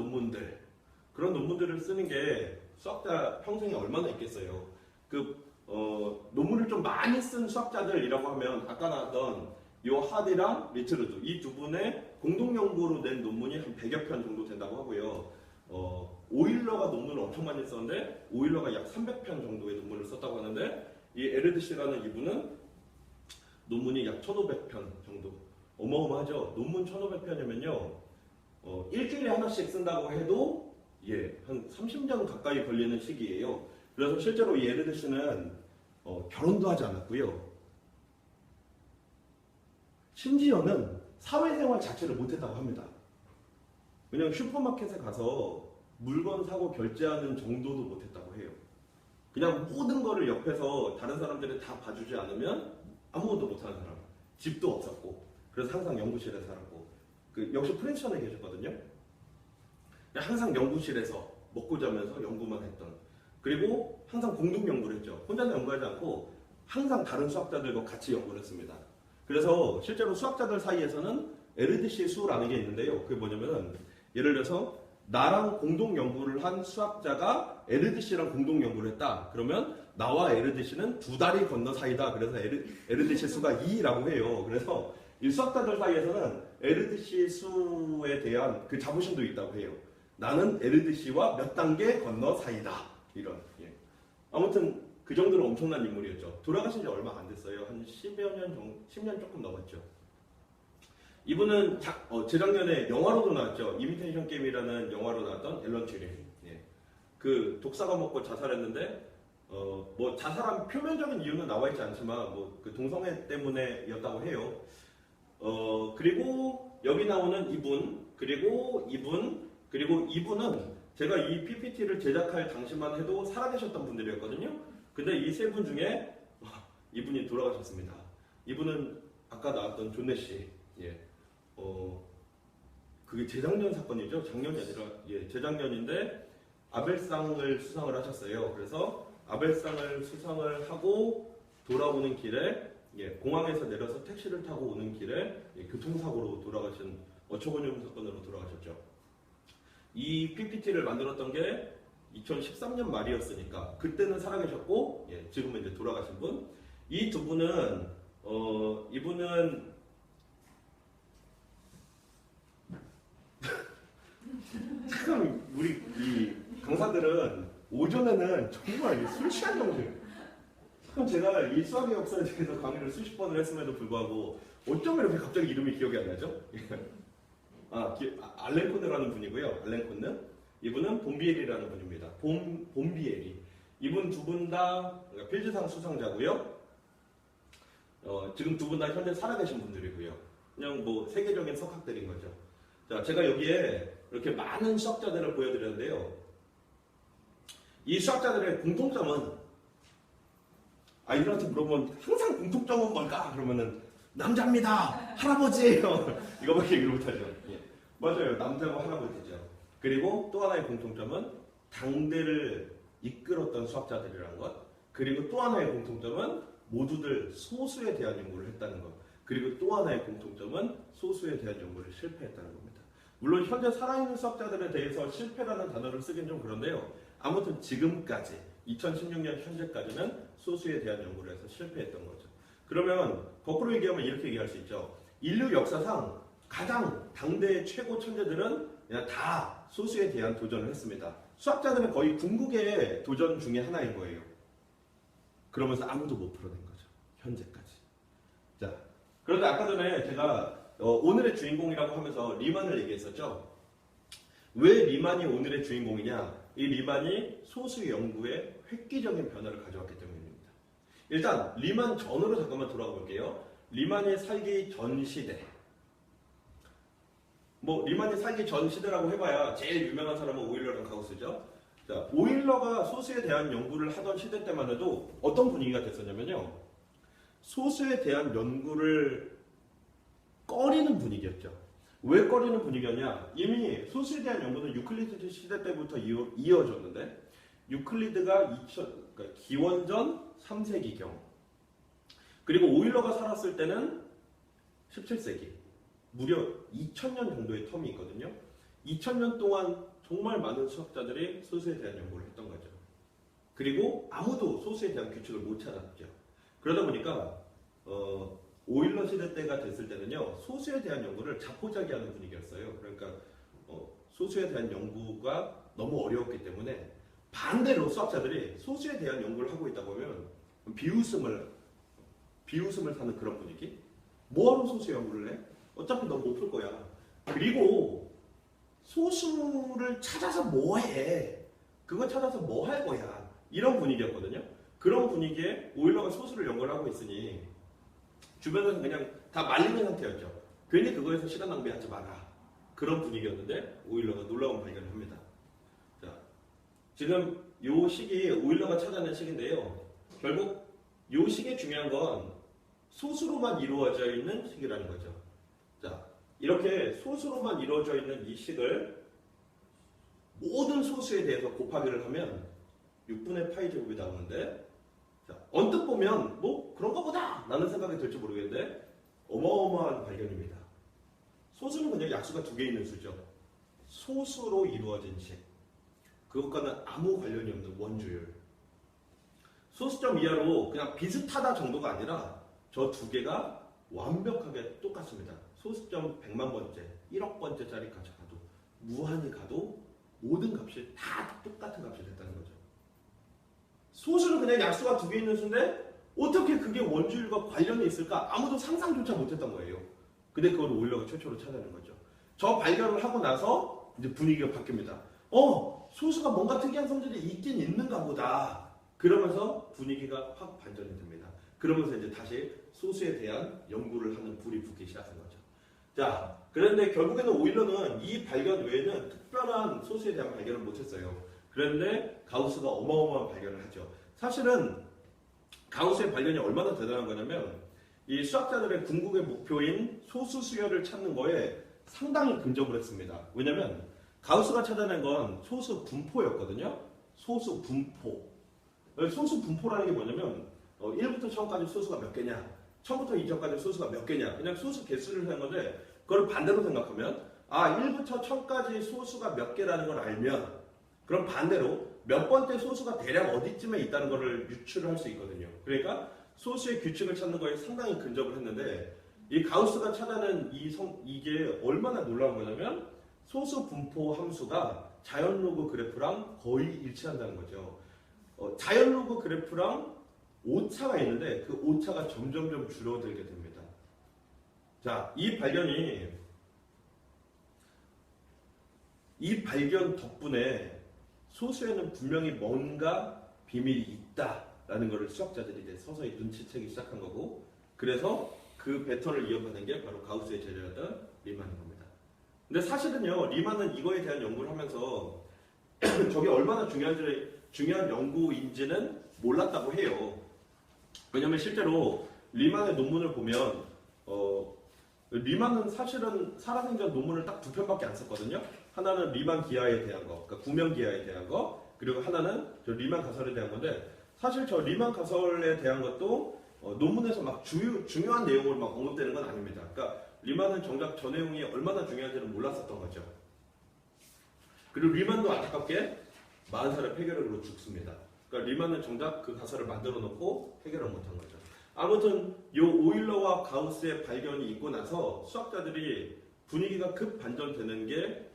[SPEAKER 1] 논문들을 쓰는 게 수학자 평생에 얼마나 있겠어요. 논문을 좀 많이 쓴 수학자들이라고 하면 아까 나왔던 요 하디랑 리처르드 이 두 분의 공동 연구로 낸 논문이 한 100여 편 정도 된다고 하고요. 오일러가 논문을 엄청 많이 썼는데 오일러가 약 300편 정도의 논문을 썼다고 하는데 이 에르드시라는 이분은 논문이 약 1500편 정도. 어마어마하죠. 논문 1500편이면요 일주일에 하나씩 쓴다고 해도 한 30년 가까이 걸리는 시기예요. 그래서 실제로 이 에르드시는 결혼도 하지 않았고요. 심지어는 사회생활 자체를 못했다고 합니다. 그냥 슈퍼마켓에 가서 물건 사고 결제하는 정도도 못했다고 해요. 그냥 모든 거를 옆에서 다른 사람들이 다 봐주지 않으면 아무것도 못하는 사람. 집도 없었고 그래서 항상 연구실에 살았고 역시 프린스턴에 계셨거든요. 항상 연구실에서 먹고 자면서 연구만 했던 그리고 항상 공동 연구를 했죠. 혼자서 연구하지 않고 항상 다른 수학자들과 같이 연구를 했습니다. 그래서 실제로 수학자들 사이에서는 에르드시 수라는 게 있는데요. 그게 뭐냐면 예를 들어서 나랑 공동 연구를 한 수학자가 에르드시랑 공동 연구를 했다. 그러면 나와 에르드시는 두 다리 건너 사이다. 그래서 에르드시 수가 2라고 해요. 그래서 이 수학자들 사이에서는 에르드시 수에 대한 그 자부심도 있다고 해요. 나는 에르드시와 몇 단계 건너 사이다. 이런. 아무튼 그 정도로 엄청난 인물이었죠. 돌아가신 지 얼마 안 됐어요. 한 10여 년 정도, 10년 조금 넘었죠. 이분은 재작년에 영화로도 나왔죠. 이미테이션 게임이라는 영화로 나왔던 앨런 튜링. 그 독사가 먹고 자살했는데 뭐 자살한 표면적인 이유는 나와 있지 않지만 뭐 그 동성애 때문에였다고 해요. 그리고 여기 나오는 이분 그리고 이분은 제가 이 PPT를 제작할 당시만 해도 살아계셨던 분들이었거든요. 근데 이 세 분 중에 이분이 돌아가셨습니다. 이분은 아까 나왔던 존 내시. 그게 재작년 사건이죠. 작년이 아니라 재작년인데 아벨상을 수상을 하셨어요. 그래서 아벨상을 수상을 하고 돌아오는 길에 공항에서 내려서 택시를 타고 오는 길에 교통사고로 돌아가신 어처구니없는 사건으로 돌아가셨죠. 이 PPT를 만들었던 게 2013년 말이었으니까 그때는 살아계셨고 지금은 이제 돌아가신 분. 이 두 분은 이분은 참 우리 이 강사들은 오전에는 정말 술 취한 정신. 참 제가 이 수학의 역사에 대해서 강의를 수십 번을 했음에도 불구하고 어쩜 이렇게 갑자기 이름이 기억이 안 나죠? 알렌 코네라는 분이고요. 알렌 코네. 이분은 본비엘이라는 분입니다. 본비엘이. 이분 두 분 다 필즈상 수상자고요. 지금 두 분 다 현재 살아계신 분들이고요. 그냥 뭐 세계적인 석학들인 거죠. 자, 제가 여기에 이렇게 많은 수학자들을 보여드렸는데요. 이 수학자들의 공통점은 아이들한테 물어보면 항상 공통점은 뭘까? 그러면은 남자입니다. 할아버지예요. 이거밖에 얘기를 못하죠. 맞아요. 남자고 할아버지죠. 그리고 또 하나의 공통점은 당대를 이끌었던 수학자들이라는 것. 그리고 또 하나의 공통점은 모두들 소수에 대한 연구를 했다는 것. 그리고 또 하나의 공통점은 소수에 대한 연구를 실패했다는 겁니다. 물론 현재 살아있는 수학자들에 대해서 실패라는 단어를 쓰긴 좀 그런데요. 아무튼 지금까지 2016년 현재까지는 소수에 대한 연구를 해서 실패했던 거죠. 그러면 거꾸로 얘기하면 이렇게 얘기할 수 있죠. 인류 역사상 가장 당대의 최고 천재들은 그냥 다 소수에 대한 도전을 했습니다. 수학자들은 거의 궁극의 도전 중에 하나인 거예요. 그러면서 아무도 못 풀어낸 거죠. 현재까지. 자, 그런데 아까 전에 제가 오늘의 주인공이라고 하면서 리만을 얘기했었죠. 왜 리만이 오늘의 주인공이냐? 이 리만이 소수 연구에 획기적인 변화를 가져왔기 때문입니다. 일단 리만 전으로 잠깐만 돌아가 볼게요. 리만이 살기 전 시대. 뭐 리만이 살기 전 시대라고 해봐야 제일 유명한 사람은 오일러랑 가우스죠. 자, 오일러가 소수에 대한 연구를 하던 시대 때만 해도 어떤 분위기가 됐었냐면요. 소수에 대한 연구를 꺼리는 분위기였죠. 왜 꺼리는 분위기였냐? 이미 소수에 대한 연구는 유클리드 시대 때부터 이어졌는데 유클리드가 그러니까 기원전 3세기경 그리고 오일러가 살았을 때는 17세기 무려 2000년 정도의 텀이 있거든요. 2000년 동안 정말 많은 수학자들이 소수에 대한 연구를 했던 거죠. 그리고 아무도 소수에 대한 규칙을 못 찾았죠. 그러다 보니까 오일러 시대 때가 됐을 때는요, 소수에 대한 연구를 자포자기하는 분위기였어요. 그러니까 소수에 대한 연구가 너무 어려웠기 때문에 반대로 수학자들이 소수에 대한 연구를 하고 있다 보면 비웃음을 사는 그런 분위기. 뭐하러 소수 연구를 해? 어차피 넌 못 풀 거야. 그리고 소수를 찾아서 뭐 해? 그거 찾아서 뭐 할 거야? 이런 분위기였거든요. 그런 분위기에 오일러가 소수를 연구를 하고 있으니 주변에서 그냥 다 말리는 상태였죠. 괜히 그거에서 시간 낭비하지 마라. 그런 분위기였는데 오일러가 놀라운 발견을 합니다. 자, 지금 요 시기 오일러가 찾아낸 시기인데요. 결국 요 시기에 중요한 건 소수로만 이루어져 있는 식이라는 거죠. 자, 이렇게 소수로만 이루어져 있는 이 식을 모든 소수에 대해서 곱하기를 하면 6분의 파이 제곱이 나오는데, 자, 언뜻 보면 뭐 그런가 보다 라는 생각이 들지 모르겠는데 어마어마한 발견입니다. 소수는 그냥 약수가 두 개 있는 수죠. 소수로 이루어진 식. 그것과는 아무 관련이 없는 원주율. 소수점 이하로 그냥 비슷하다 정도가 아니라 저 두 개가 완벽하게 똑같습니다. 소수점 100만 번째, 1억 번째짜리 가져가도 무한히 가도 모든 값이 다 똑같은 값이 됐다는 거죠. 소수는 그냥 약수가 두 개 있는 수인데 어떻게 그게 원주율과 관련이 있을까? 아무도 상상조차 못했던 거예요. 근데 그걸 오일러가 최초로 찾아낸 거죠. 저 발견을 하고 나서 이제 분위기가 바뀝니다. 소수가 뭔가 특이한 성질이 있긴 있는가 보다. 그러면서 분위기가 확 반전이 됩니다. 그러면서 이제 다시 소수에 대한 연구를 하는 불이 붙기 시작한 거죠. 자, 그런데 결국에는 오일러는 이 발견 외에는 특별한 소수에 대한 발견을 못했어요. 그런데 가우스가 어마어마한 발견을 하죠. 사실은 가우스의 발견이 얼마나 대단한 거냐면 이 수학자들의 궁극의 목표인 소수 수열을 찾는 거에 상당히 근접을 했습니다. 왜냐면 가우스가 찾아낸 건 소수 분포였거든요. 소수 분포. 소수 분포라는 게 뭐냐면 1부터 1000까지 소수가 몇 개냐, 1000부터 2000까지 소수가 몇 개냐, 그냥 소수 개수를 하는 건데 그걸 반대로 생각하면 1부터 1000까지 소수가 몇 개라는 걸 알면 그럼 반대로 몇 번째 소수가 대략 어디쯤에 있다는 것을 유추를 할 수 있거든요. 그러니까 소수의 규칙을 찾는 거에 상당히 근접을 했는데 이 가우스가 찾아낸 이게 얼마나 놀라운 거냐면 소수 분포 함수가 자연 로그 그래프랑 거의 일치한다는 거죠. 자연 로그 그래프랑 오차가 있는데 그 오차가 점점점 줄어들게 됩니다. 자, 이 발견 덕분에 소수에는 분명히 뭔가 비밀이 있다라는 것을 수학자들이 이제 서서히 눈치채기 시작한 거고, 그래서 그 패턴을 이어가는 게 바로 가우스의 제자였던 리만인 겁니다. 근데 사실은요, 리만은 이거에 대한 연구를 하면서 저게 얼마나 중요한 연구인지는 몰랐다고 해요. 왜냐면 실제로 리만의 논문을 보면 리만은 사실은 살아생전 논문을 딱 두 편밖에 안 썼거든요. 하나는 리만 기하에 대한 거, 그러니까 구명 기하에 대한 거, 그리고 하나는 저 리만 가설에 대한 건데, 사실 저 리만 가설에 대한 것도 논문에서 막 중요한 내용을 막 언급되는 건 아닙니다. 그러니까 리만은 정작 저 내용이 얼마나 중요한지는 몰랐었던 거죠. 그리고 리만도 안타깝게 40살의 폐결핵으로 죽습니다. 그러니까 리만은 정작 그 가설을 만들어 놓고 해결을 못한 거죠. 아무튼 요 오일러와 가우스의 발견이 있고 나서 수학자들이 분위기가 급 반전되는 게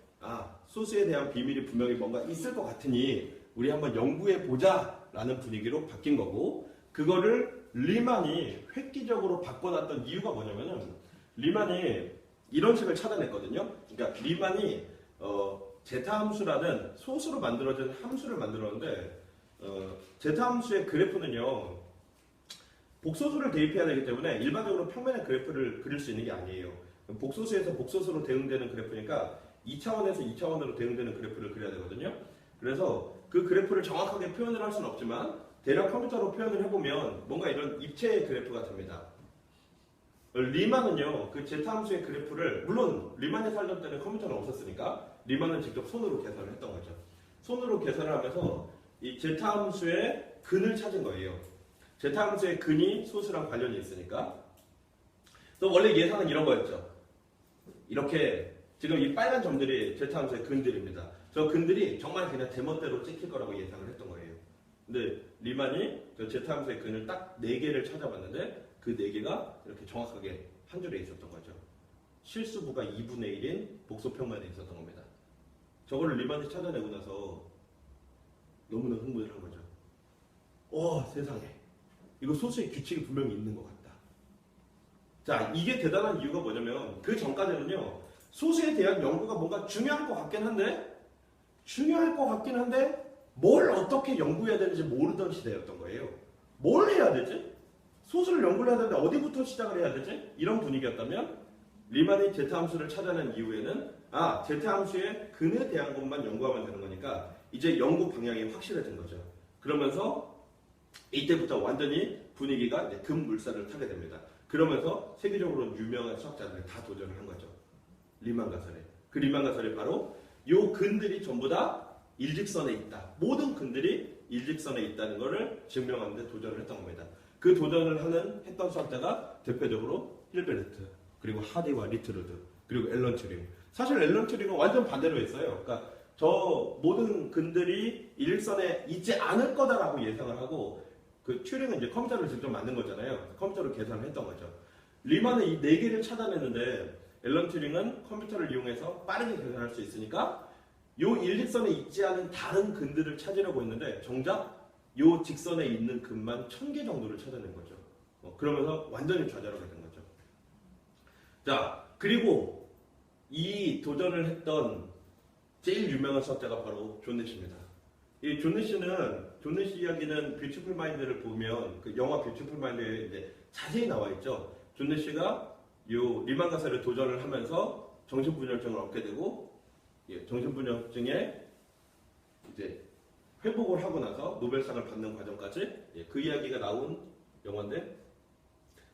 [SPEAKER 1] 소수에 대한 비밀이 분명히 뭔가 있을 것 같으니 우리 한번 연구해 보자 라는 분위기로 바뀐 거고, 그거를 리만이 획기적으로 바꿔놨던 이유가 뭐냐면은 리만이 이런 식을 찾아냈거든요. 그러니까 리만이 제타 함수라는 소수로 만들어진 함수를 만들었는데 제타 함수의 그래프는요, 복소수를 대입해야 되기 때문에 일반적으로 평면의 그래프를 그릴 수 있는 게 아니에요. 복소수에서 복소수로 대응되는 그래프니까 2차원에서 2차원으로 대응되는 그래프를 그려야 되거든요. 그래서 그 그래프를 정확하게 표현을 할 수는 없지만 대략 컴퓨터로 표현을 해보면 뭔가 이런 입체의 그래프가 됩니다. 리만은요, 그 제타 함수의 그래프를, 물론 리만이 살던 때는 컴퓨터는 없었으니까 리만은 직접 손으로 계산을 했던 거죠. 손으로 계산을 하면서 이 제타 함수의 근을 찾은 거예요. 제타 함수의 근이 소수랑 관련이 있으니까. 그래서 원래 예상은 이런 거였죠. 이렇게 지금 이 빨간 점들이 제타함수의 근들입니다. 저 근들이 정말 그냥 제멋대로 찍힐 거라고 예상을 했던 거예요. 근데 리만이 저 제타함수의 근을 딱 4개를 찾아봤는데 그 4개가 이렇게 정확하게 한 줄에 있었던 거죠. 실수부가 2분의 1인 복소평면에 있었던 겁니다. 저거를 리만이 찾아내고 나서 너무나 흥분을 한 거죠. 세상에. 이거 소수의 규칙이 분명히 있는 것 같다. 자, 이게 대단한 이유가 뭐냐면 그 전까지는요. 소수에 대한 연구가 뭔가 중요할 것 같긴 한데 뭘 어떻게 연구해야 되는지 모르던 시대였던 거예요. 뭘 해야 되지? 소수를 연구를 해야 되는데 어디부터 시작을 해야 되지? 이런 분위기였다면 리만이 제타함수를 찾아낸 이후에는 제타함수의 근에 대한 것만 연구하면 되는 거니까 이제 연구 방향이 확실해진 거죠. 그러면서 이때부터 완전히 분위기가 이제 급물살을 타게 됩니다. 그러면서 세계적으로 유명한 수학자들이 다 도전을 한 거죠. 리만 가설에. 그 리만 가설이 바로 요 근들이 전부 다 일직선에 있다. 모든 근들이 일직선에 있다는 것을 증명하는 데 도전을 했던 겁니다. 그 도전을 했던 수학자가 대표적으로 힐베르트, 그리고 하디와 리트루드, 그리고 앨런 튜링. 사실 앨런 튜링은 완전 반대로 했어요. 그러니까 저 모든 근들이 일직선에 있지 않을 거다라고 예상을 하고 그 튜링은 이제 컴퓨터를 직접 만든 거잖아요. 컴퓨터로 계산을 했던 거죠. 리만은 이 4개를 찾아내는데 앨런 튜링은 컴퓨터를 이용해서 빠르게 계산할 수 있으니까 요 일직선에 있지 않은 다른 근들을 찾으려고 했는데 정작 요 직선에 있는 근만 1000개 정도를 찾아낸 거죠. 그러면서 완전히 좌절하게 된 거죠. 자, 그리고 이 도전을 했던 제일 유명한 수학자가 바로 존 내시입니다. 이 존 내시 이야기는 뷰티풀 마인드를 보면 그 영화 뷰티풀 마인드에 이제 자세히 나와 있죠. 존 내시가 요 리만 가설에 도전을 하면서 정신분열증을 얻게 되고 정신분열증에 이제 회복을 하고 나서 노벨상을 받는 과정까지 그 이야기가 나온 영화인데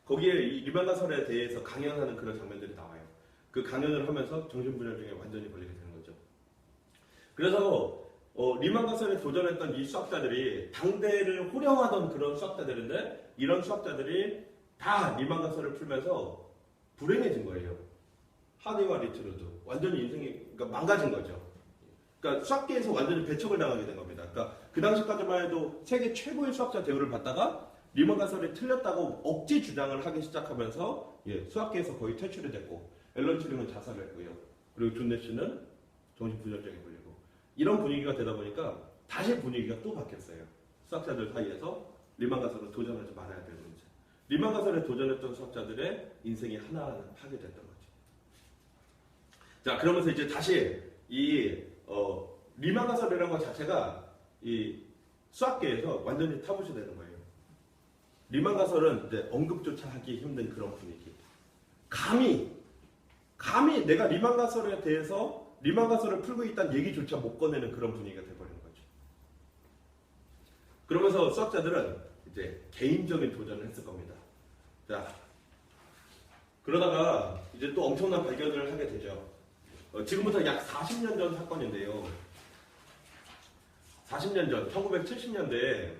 [SPEAKER 1] 거기에 이 리만 가설에 대해서 강연하는 그런 장면들이 나와요. 그 강연을 하면서 정신분열증에 완전히 걸리게 되는 거죠. 그래서 리만 가설에 도전했던 이 수학자들이 당대를 호령하던 그런 수학자들인데 이런 수학자들이 다 리만 가설을 풀면서 불행해진 거예요. 하디와 리트루드 완전히 인생이 그러니까 망가진 거죠. 그러니까 수학계에서 완전히 배척을 당하게 된 겁니다. 그러니까 그 당시까지만 해도 세계 최고의 수학자 대우를 받다가 리만 가설이 틀렸다고 억지 주장을 하기 시작하면서 수학계에서 거의 퇴출이 됐고 앨런 튜링은 자살을 했고요. 그리고 존 내시는 정신분열증에 걸리고 이런 분위기가 되다 보니까 다시 분위기가 또 바뀌었어요. 수학자들 사이에서 리만 가설을 도전하지 말아야 되는지 리만 가설에 도전했던 수학자들의 인생이 하나하나 파괴됐던 거죠. 자, 그러면서 이제 다시 이 리만 가설이라는 것 자체가 이 수학계에서 완전히 타부시 되는 거예요. 리만 가설은 이제 언급조차 하기 힘든 그런 분위기. 감히 내가 리만 가설에 대해서 리만 가설을 풀고 있다는 얘기조차 못 꺼내는 그런 분위기가 돼버리는 거죠. 그러면서 수학자들은 이제 개인적인 도전을 했을 겁니다. 자, 그러다가 이제 또 엄청난 발견을 하게 되죠. 지금부터 약 40년 전 사건인데요. 40년 전, 1970년대에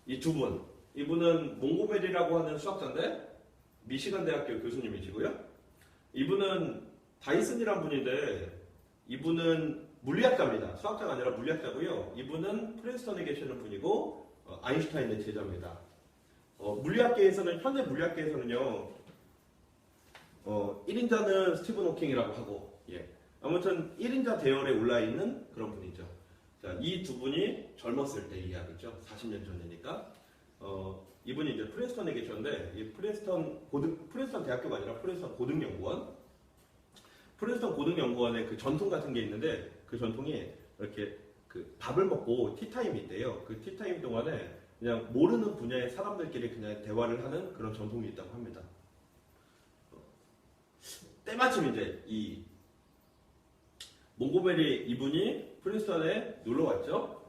[SPEAKER 1] 이 두 분, 이분은 몽고메리라고 하는 수학자인데 미시간 대학교 교수님이시고요. 이분은 다이슨이란 분인데 이분은 물리학자입니다. 수학자가 아니라 물리학자고요. 이분은 프린스턴에 계시는 분이고 아인슈타인의 제자입니다. 물리학계에서는 현재 물리학계에서는요. 1인자는 스티븐 호킹이라고 하고 아무튼 1인자 대열에 올라있는 그런 분이죠. 자, 이 두 분이 젊었을 때 이야기죠. 40년 전이니까. 이분이 이제 프린스턴에 계셨는데 이 프린스턴 대학교가 아니라 프린스턴 고등연구원. 프린스턴 고등연구원에 그 전통 같은 게 있는데 그 전통이 이렇게 그 밥을 먹고 티타임이 있대요. 그 티타임 동안에 그냥 모르는 분야의 사람들끼리 그냥 대화를 하는 그런 전통이 있다고 합니다. 때마침 이제 이 몽고메리 이분이 프린스턴에 놀러 왔죠.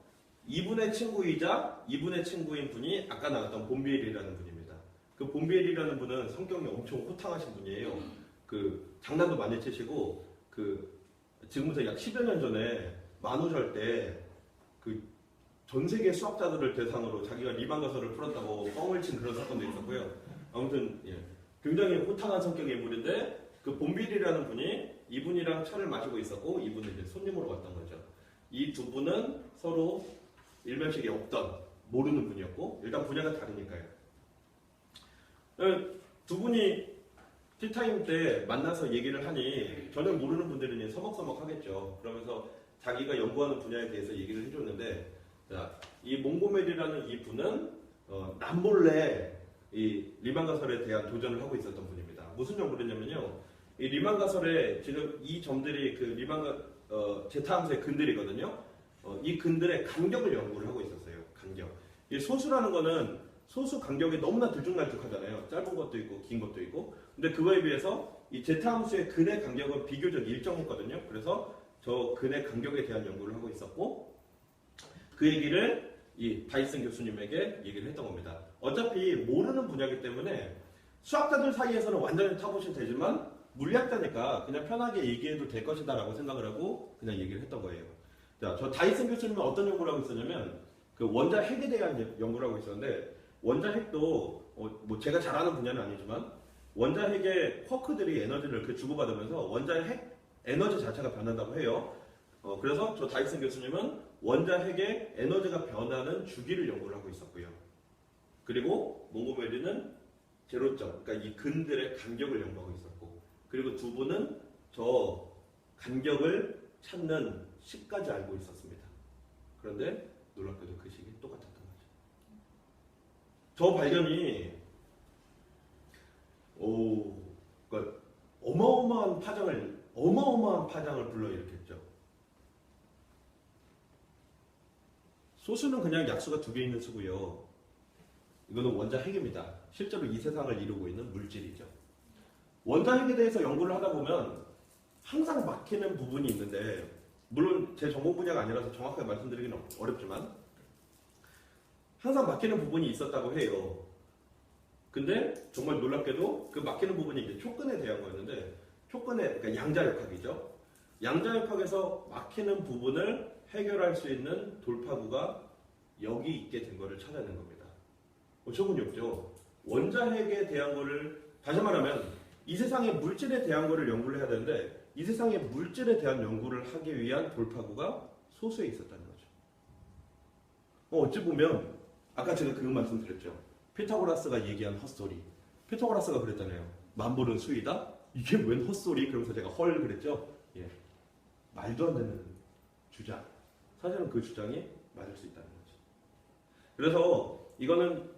[SPEAKER 1] 이분의 친구이자 이분의 친구인 분이 아까 나왔던 본비엘이라는 분입니다. 그 본비엘이라는 분은 성격이 엄청 호탕하신 분이에요. 그 장난도 많이 치시고 그 지금부터 약 10여 년 전에 만우절 때 그 전 세계 수학자들을 대상으로 자기가 리만 가설을 풀었다고 뻥을 친 그런 사건도 있었고요. 아무튼 굉장히 호탕한 성격의 인물인데 그 본빌이라는 분이 이분이랑 차를 마시고 있었고 이분은 이제 손님으로 왔던 거죠. 이 두 분은 서로 일면식이 없던 모르는 분이었고 일단 분야가 다르니까요. 두 분이 티타임 때 만나서 얘기를 하니 전혀 모르는 분들은 서먹서먹 하겠죠. 그러면서 자기가 연구하는 분야에 대해서 얘기를 해줬는데 자, 이 몽고메리라는 이 분은 남몰래 이 리만 가설에 대한 도전을 하고 있었던 분입니다. 무슨 연구를 했냐면요. 이 리만 가설에 지금 이 점들이 그 제타 함수의 근들이거든요. 이 근들의 간격을 연구를 하고 있었어요. 간격. 이 소수라는 거는 소수 간격이 너무나 들쭉날쭉하잖아요. 짧은 것도 있고 긴 것도 있고. 근데 그거에 비해서 이 제타 함수의 근의 간격은 비교적 일정했거든요. 그래서 저 근의 간격에 대한 연구를 하고 있었고 그 얘기를 이 다이슨 교수님에게 얘기를 했던 겁니다. 어차피 모르는 분야이기 때문에 수학자들 사이에서는 완전히 타보셔도 되지만 물리학자니까 그냥 편하게 얘기해도 될 것이다 라고 생각을 하고 그냥 얘기를 했던 거예요. 자, 저 다이슨 교수님은 어떤 연구를 하고 있었냐면 그 원자 핵에 대한 연구를 하고 있었는데 원자 핵도 뭐 제가 잘 아는 분야는 아니지만 원자 핵의 쿼크들이 에너지를 이렇게 주고받으면서 원자 핵 에너지 자체가 변한다고 해요. 그래서 저 다이슨 교수님은 원자 핵의 에너지가 변하는 주기를 연구를 하고 있었고요. 그리고 몽고메리는 제로점, 그러니까 이 근들의 간격을 연구하고 있었고, 그리고 두 분은 저 간격을 찾는 식까지 알고 있었습니다. 그런데 놀랍게도 그 식이 똑같았던 거죠. 저 발견이 그러니까 어마어마한 파장을 불러일으켰죠. 소수는 그냥 약수가 두 개 있는 수고요. 이거는 원자 핵입니다. 실제로 이 세상을 이루고 있는 물질이죠. 원자 핵에 대해서 연구를 하다 보면 항상 막히는 부분이 있는데 물론 제 전공 분야가 아니라서 정확하게 말씀드리기는 어렵지만 항상 막히는 부분이 있었다고 해요. 근데 정말 놀랍게도 그 막히는 부분이 이제 촉근에 대한 거였는데 그러니까 양자역학이죠. 양자역학에서 막히는 부분을 해결할 수 있는 돌파구가 여기 있게 된 거를 찾아낸 겁니다. 어처구니 없죠. 원자핵에 대한 거를 다시 말하면 이 세상의 물질에 대한 거를 연구를 해야 되는데 이 세상의 물질에 대한 연구를 하기 위한 돌파구가 소수에 있었다는 거죠. 어찌 보면 아까 제가 그 말씀 드렸죠. 피타고라스가 얘기한 헛소리. 피타고라스가 그랬잖아요. 만볼은 수이다? 이게 웬 헛소리? 그러면서 제가 헐 그랬죠. 예. 말도 안 되는 주장. 사실은 그 주장이 맞을 수 있다는 거죠. 그래서 이거는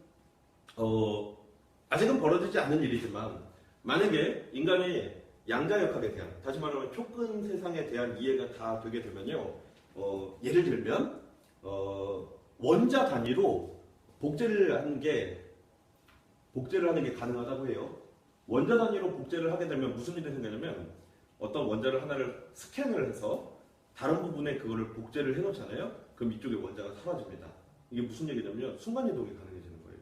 [SPEAKER 1] 아직은 벌어지지 않는 일이지만 만약에 인간이 양자역학에 대한 다시 말하면 촉근 세상에 대한 이해가 다 되게 되면요. 예를 들면 원자 단위로 복제를 하는 게 가능하다고 해요. 원자 단위로 복제를 하게 되면 무슨 일이 생기냐면 어떤 원자를 하나를 스캔을 해서 다른 부분에 그거를 복제를 해놓잖아요. 그럼 이쪽에 원자가 사라집니다. 이게 무슨 얘기냐면 순간이동이 가능해지는 거예요.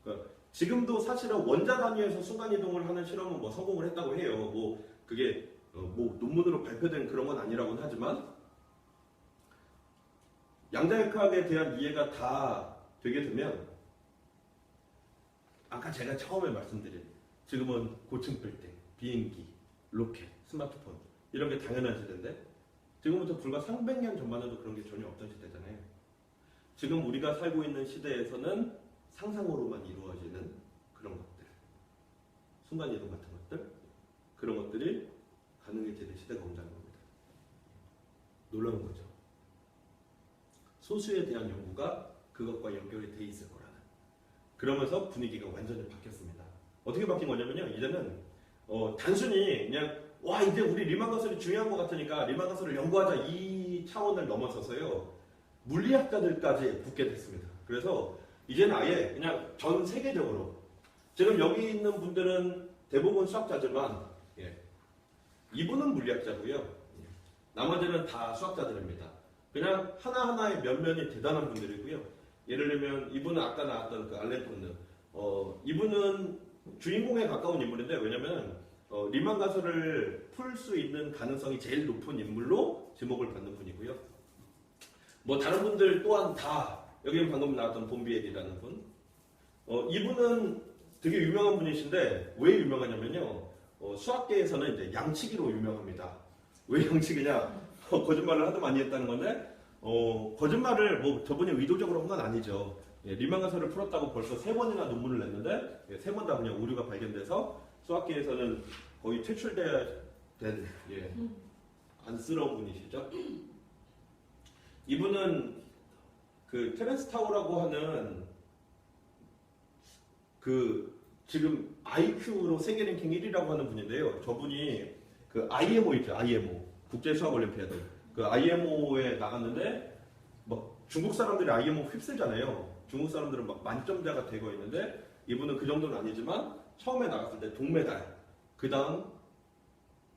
[SPEAKER 1] 그러니까 지금도 사실은 원자 단위에서 순간이동을 하는 실험은 뭐 성공을 했다고 해요. 뭐 그게 뭐 논문으로 발표된 그런 건 아니라고는 하지만 양자역학에 대한 이해가 다 되게 되면 아까 제가 처음에 말씀드린 지금은 고층 빌딩, 비행기, 로켓, 스마트폰 이런 게 당연한 시대인데 지금부터 불과 300년 전만 해도 그런 게 전혀 없던 시대잖아요. 지금 우리가 살고 있는 시대에서는 상상으로만 이루어지는 그런 것들, 순간이동 같은 것들, 그런 것들이 가능해지는 시대가 온다는 겁니다. 놀라운 거죠. 소수에 대한 연구가 그것과 연결이 돼 있을 거라는. 그러면서 분위기가 완전히 바뀌었습니다. 어떻게 바뀐 거냐면요. 이제는 단순히 그냥 와 이제 우리 리만 가설이 중요한 것 같으니까 리만 가설을 연구하자 이 차원을 넘어서서요. 물리학자들까지 붙게 됐습니다. 그래서 이제는 아예 그냥 전 세계적으로 지금 여기 있는 분들은 대부분 수학자지만 이분은 물리학자고요. 나머지는 다 수학자들입니다. 그냥 하나하나의 면면이 대단한 분들이고요. 예를 들면 이분은 아까 나왔던 그 알렌 폰느 이분은 주인공에 가까운 인물인데 왜냐면 리만 가설을 풀 수 있는 가능성이 제일 높은 인물로 지목을 받는 분이고요. 뭐 다른 분들 또한 다 여기 방금 나왔던 본비엘이라는 분 이분은 되게 유명한 분이신데 왜 유명하냐면요. 수학계에서는 이제 양치기로 유명합니다. 왜 양치기냐? 거짓말을 하도 많이 했다는 건데 거짓말을 뭐 저분이 의도적으로 한 건 아니죠. 예, 리만 가설을 풀었다고 벌써 3번이나 논문을 냈는데 예, 3번 다 그냥 오류가 발견돼서 수학계에서는 거의 퇴출된 예, 안쓰러운 분이시죠. 이분은 그 테렌스 타우라고 하는 그 지금 IQ로 세계 랭킹 1위라고 하는 분인데요. 저분이 그 IMO 있죠. IMO 국제 수학 올림피아드. 그 IMO에 나갔는데 막 중국 사람들이 IMO 휩쓸잖아요. 중국 사람들은 막 만점자가 되고 있는데 이분은 그 정도는 아니지만 처음에 나갔을 때 동메달, 그 다음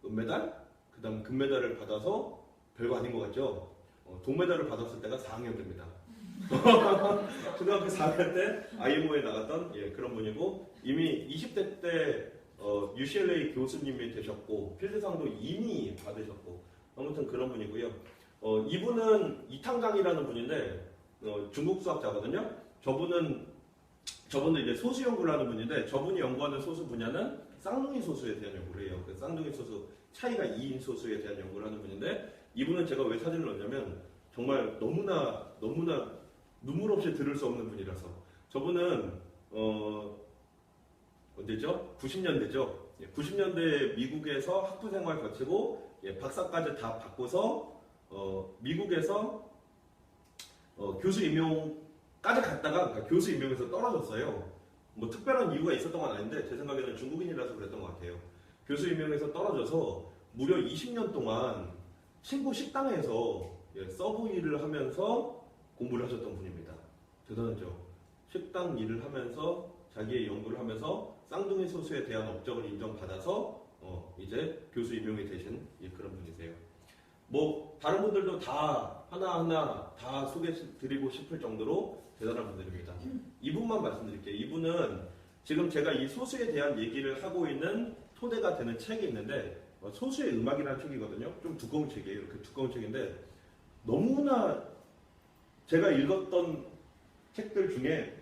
[SPEAKER 1] 은메달, 그 다음 금메달을 받아서 별거 아닌 것 같죠? 동메달을 받았을 때가 4학년 됩니다. 초등학교 4학년 때 IMO에 나갔던 예, 그런 분이고 이미 20대 때 UCLA 교수님이 되셨고 필드상도 이미 받으셨고 아무튼 그런 분이고요. 이분은 이탕강이라는 분인데 중국 수학자거든요. 저분은 이제 소수 연구를 하는 분인데 저분이 연구하는 소수 분야는 쌍둥이 소수에 대한 연구를 해요. 그 쌍둥이 소수 차이가 2인 소수에 대한 연구를 하는 분인데 이분은 제가 왜 사진을 넣냐면 정말 너무나 눈물 없이 들을 수 없는 분이라서 저분은 언제죠? 90년대죠. 90년대 미국에서 학부 생활 거치고 박사까지 다 받고서 미국에서 교수 임용까지 갔다가 그러니까 교수 임용에서 떨어졌어요. 뭐 특별한 이유가 있었던 건 아닌데 제 생각에는 중국인이라서 그랬던 것 같아요. 교수 임용에서 떨어져서 무려 20년 동안 친구 식당에서 서브 일을 하면서 공부를 하셨던 분입니다. 대단하죠. 식당 일을 하면서 자기의 연구를 하면서 쌍둥이 소수에 대한 업적을 인정받아서 이제 교수 임용이 되신 그런 분이세요. 뭐 다른 분들도 다 하나하나 다 소개드리고 싶을 정도로 대단한 분들입니다. 이분만 말씀드릴게요. 이분은 지금 제가 이 소수에 대한 얘기를 하고 있는 토대가 되는 책이 있는데 소수의 음악이라는 책이거든요. 좀 두꺼운 책이에요. 이렇게 두꺼운 책인데 너무나 제가 읽었던 책들 중에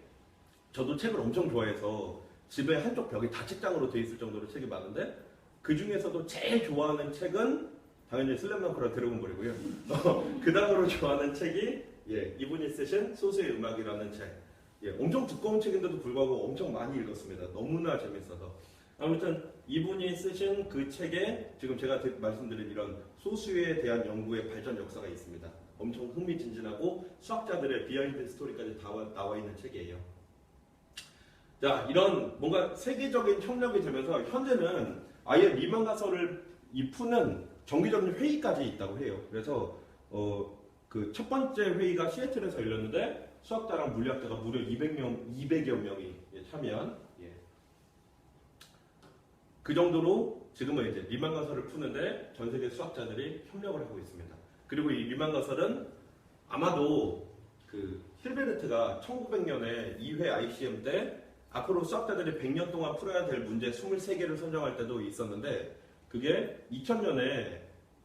[SPEAKER 1] 저도 책을 엄청 좋아해서 집에 한쪽 벽이 다 책장으로 돼 있을 정도로 책이 많은데 그 중에서도 제일 좋아하는 책은 당연히 슬램덩크랑 드래곤볼이고요. 그 다음으로 좋아하는 책이 이분이 쓰신 소수의 음악이라는 책. 엄청 두꺼운 책인데도 불구하고 엄청 많이 읽었습니다. 너무나 재밌어서. 아무튼 이분이 쓰신 그 책에 지금 제가 말씀드린 이런 소수에 대한 연구의 발전 역사가 있습니다. 엄청 흥미진진하고 수학자들의 비하인드 스토리까지 다 나와 있는 책이에요. 자, 이런 뭔가 세계적인 협력이 되면서 현재는 아예 리만 가설을 푸는 정기적인 회의까지 있다고 해요. 그래서 그 첫 번째 회의가 시애틀에서 열렸는데 수학자랑 물리학자가 무려 200여 명이 참여한 그 정도로 지금은 이제 리만 가설을 푸는데 전 세계 수학자들이 협력을 하고 있습니다. 그리고 이 리만 가설은 아마도 그 힐베르트가 1900년에 2회 ICM 때 앞으로 수학자들이 100년 동안 풀어야 될 문제 23개를 선정할 때도 있었는데 그게 2000년에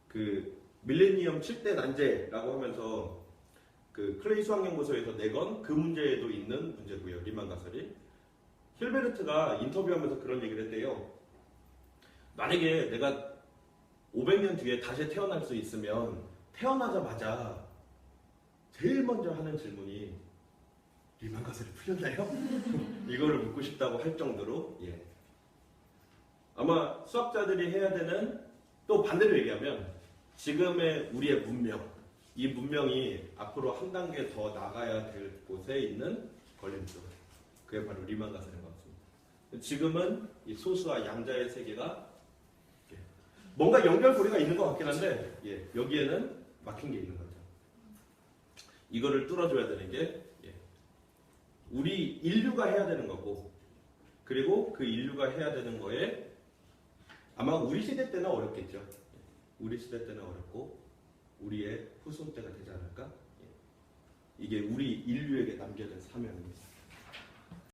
[SPEAKER 1] 그 밀레니엄 7대 난제라고 하면서 그 클레이 수학연구소에서 내건 그 문제에도 있는 문제고요. 리만 가설이. 힐베르트가 인터뷰하면서 그런 얘기를 했대요. 만약에 내가 500년 뒤에 다시 태어날 수 있으면 태어나자마자 제일 먼저 하는 질문이 리만 가설이 풀렸나요? 이거를 묻고 싶다고 할 정도로 아마 수학자들이 해야 되는 또 반대로 얘기하면 지금의 우리의 문명 이 문명이 앞으로 한 단계 더 나가야 될 곳에 있는 걸림돌 그게 바로 리만 가설인 것 같습니다. 지금은 이 소수와 양자의 세계가 뭔가 연결고리가 있는 것 같긴 한데 여기에는 막힌 게 있는 거죠. 이거를 뚫어줘야 되는 게 우리 인류가 해야 되는 거고 그리고 그 인류가 해야 되는 거에 아마 우리 시대 때는 어렵겠죠. 우리 시대 때는 어렵고 우리의 후손 때가 되지 않을까? 이게 우리 인류에게 남겨진 사명입니다.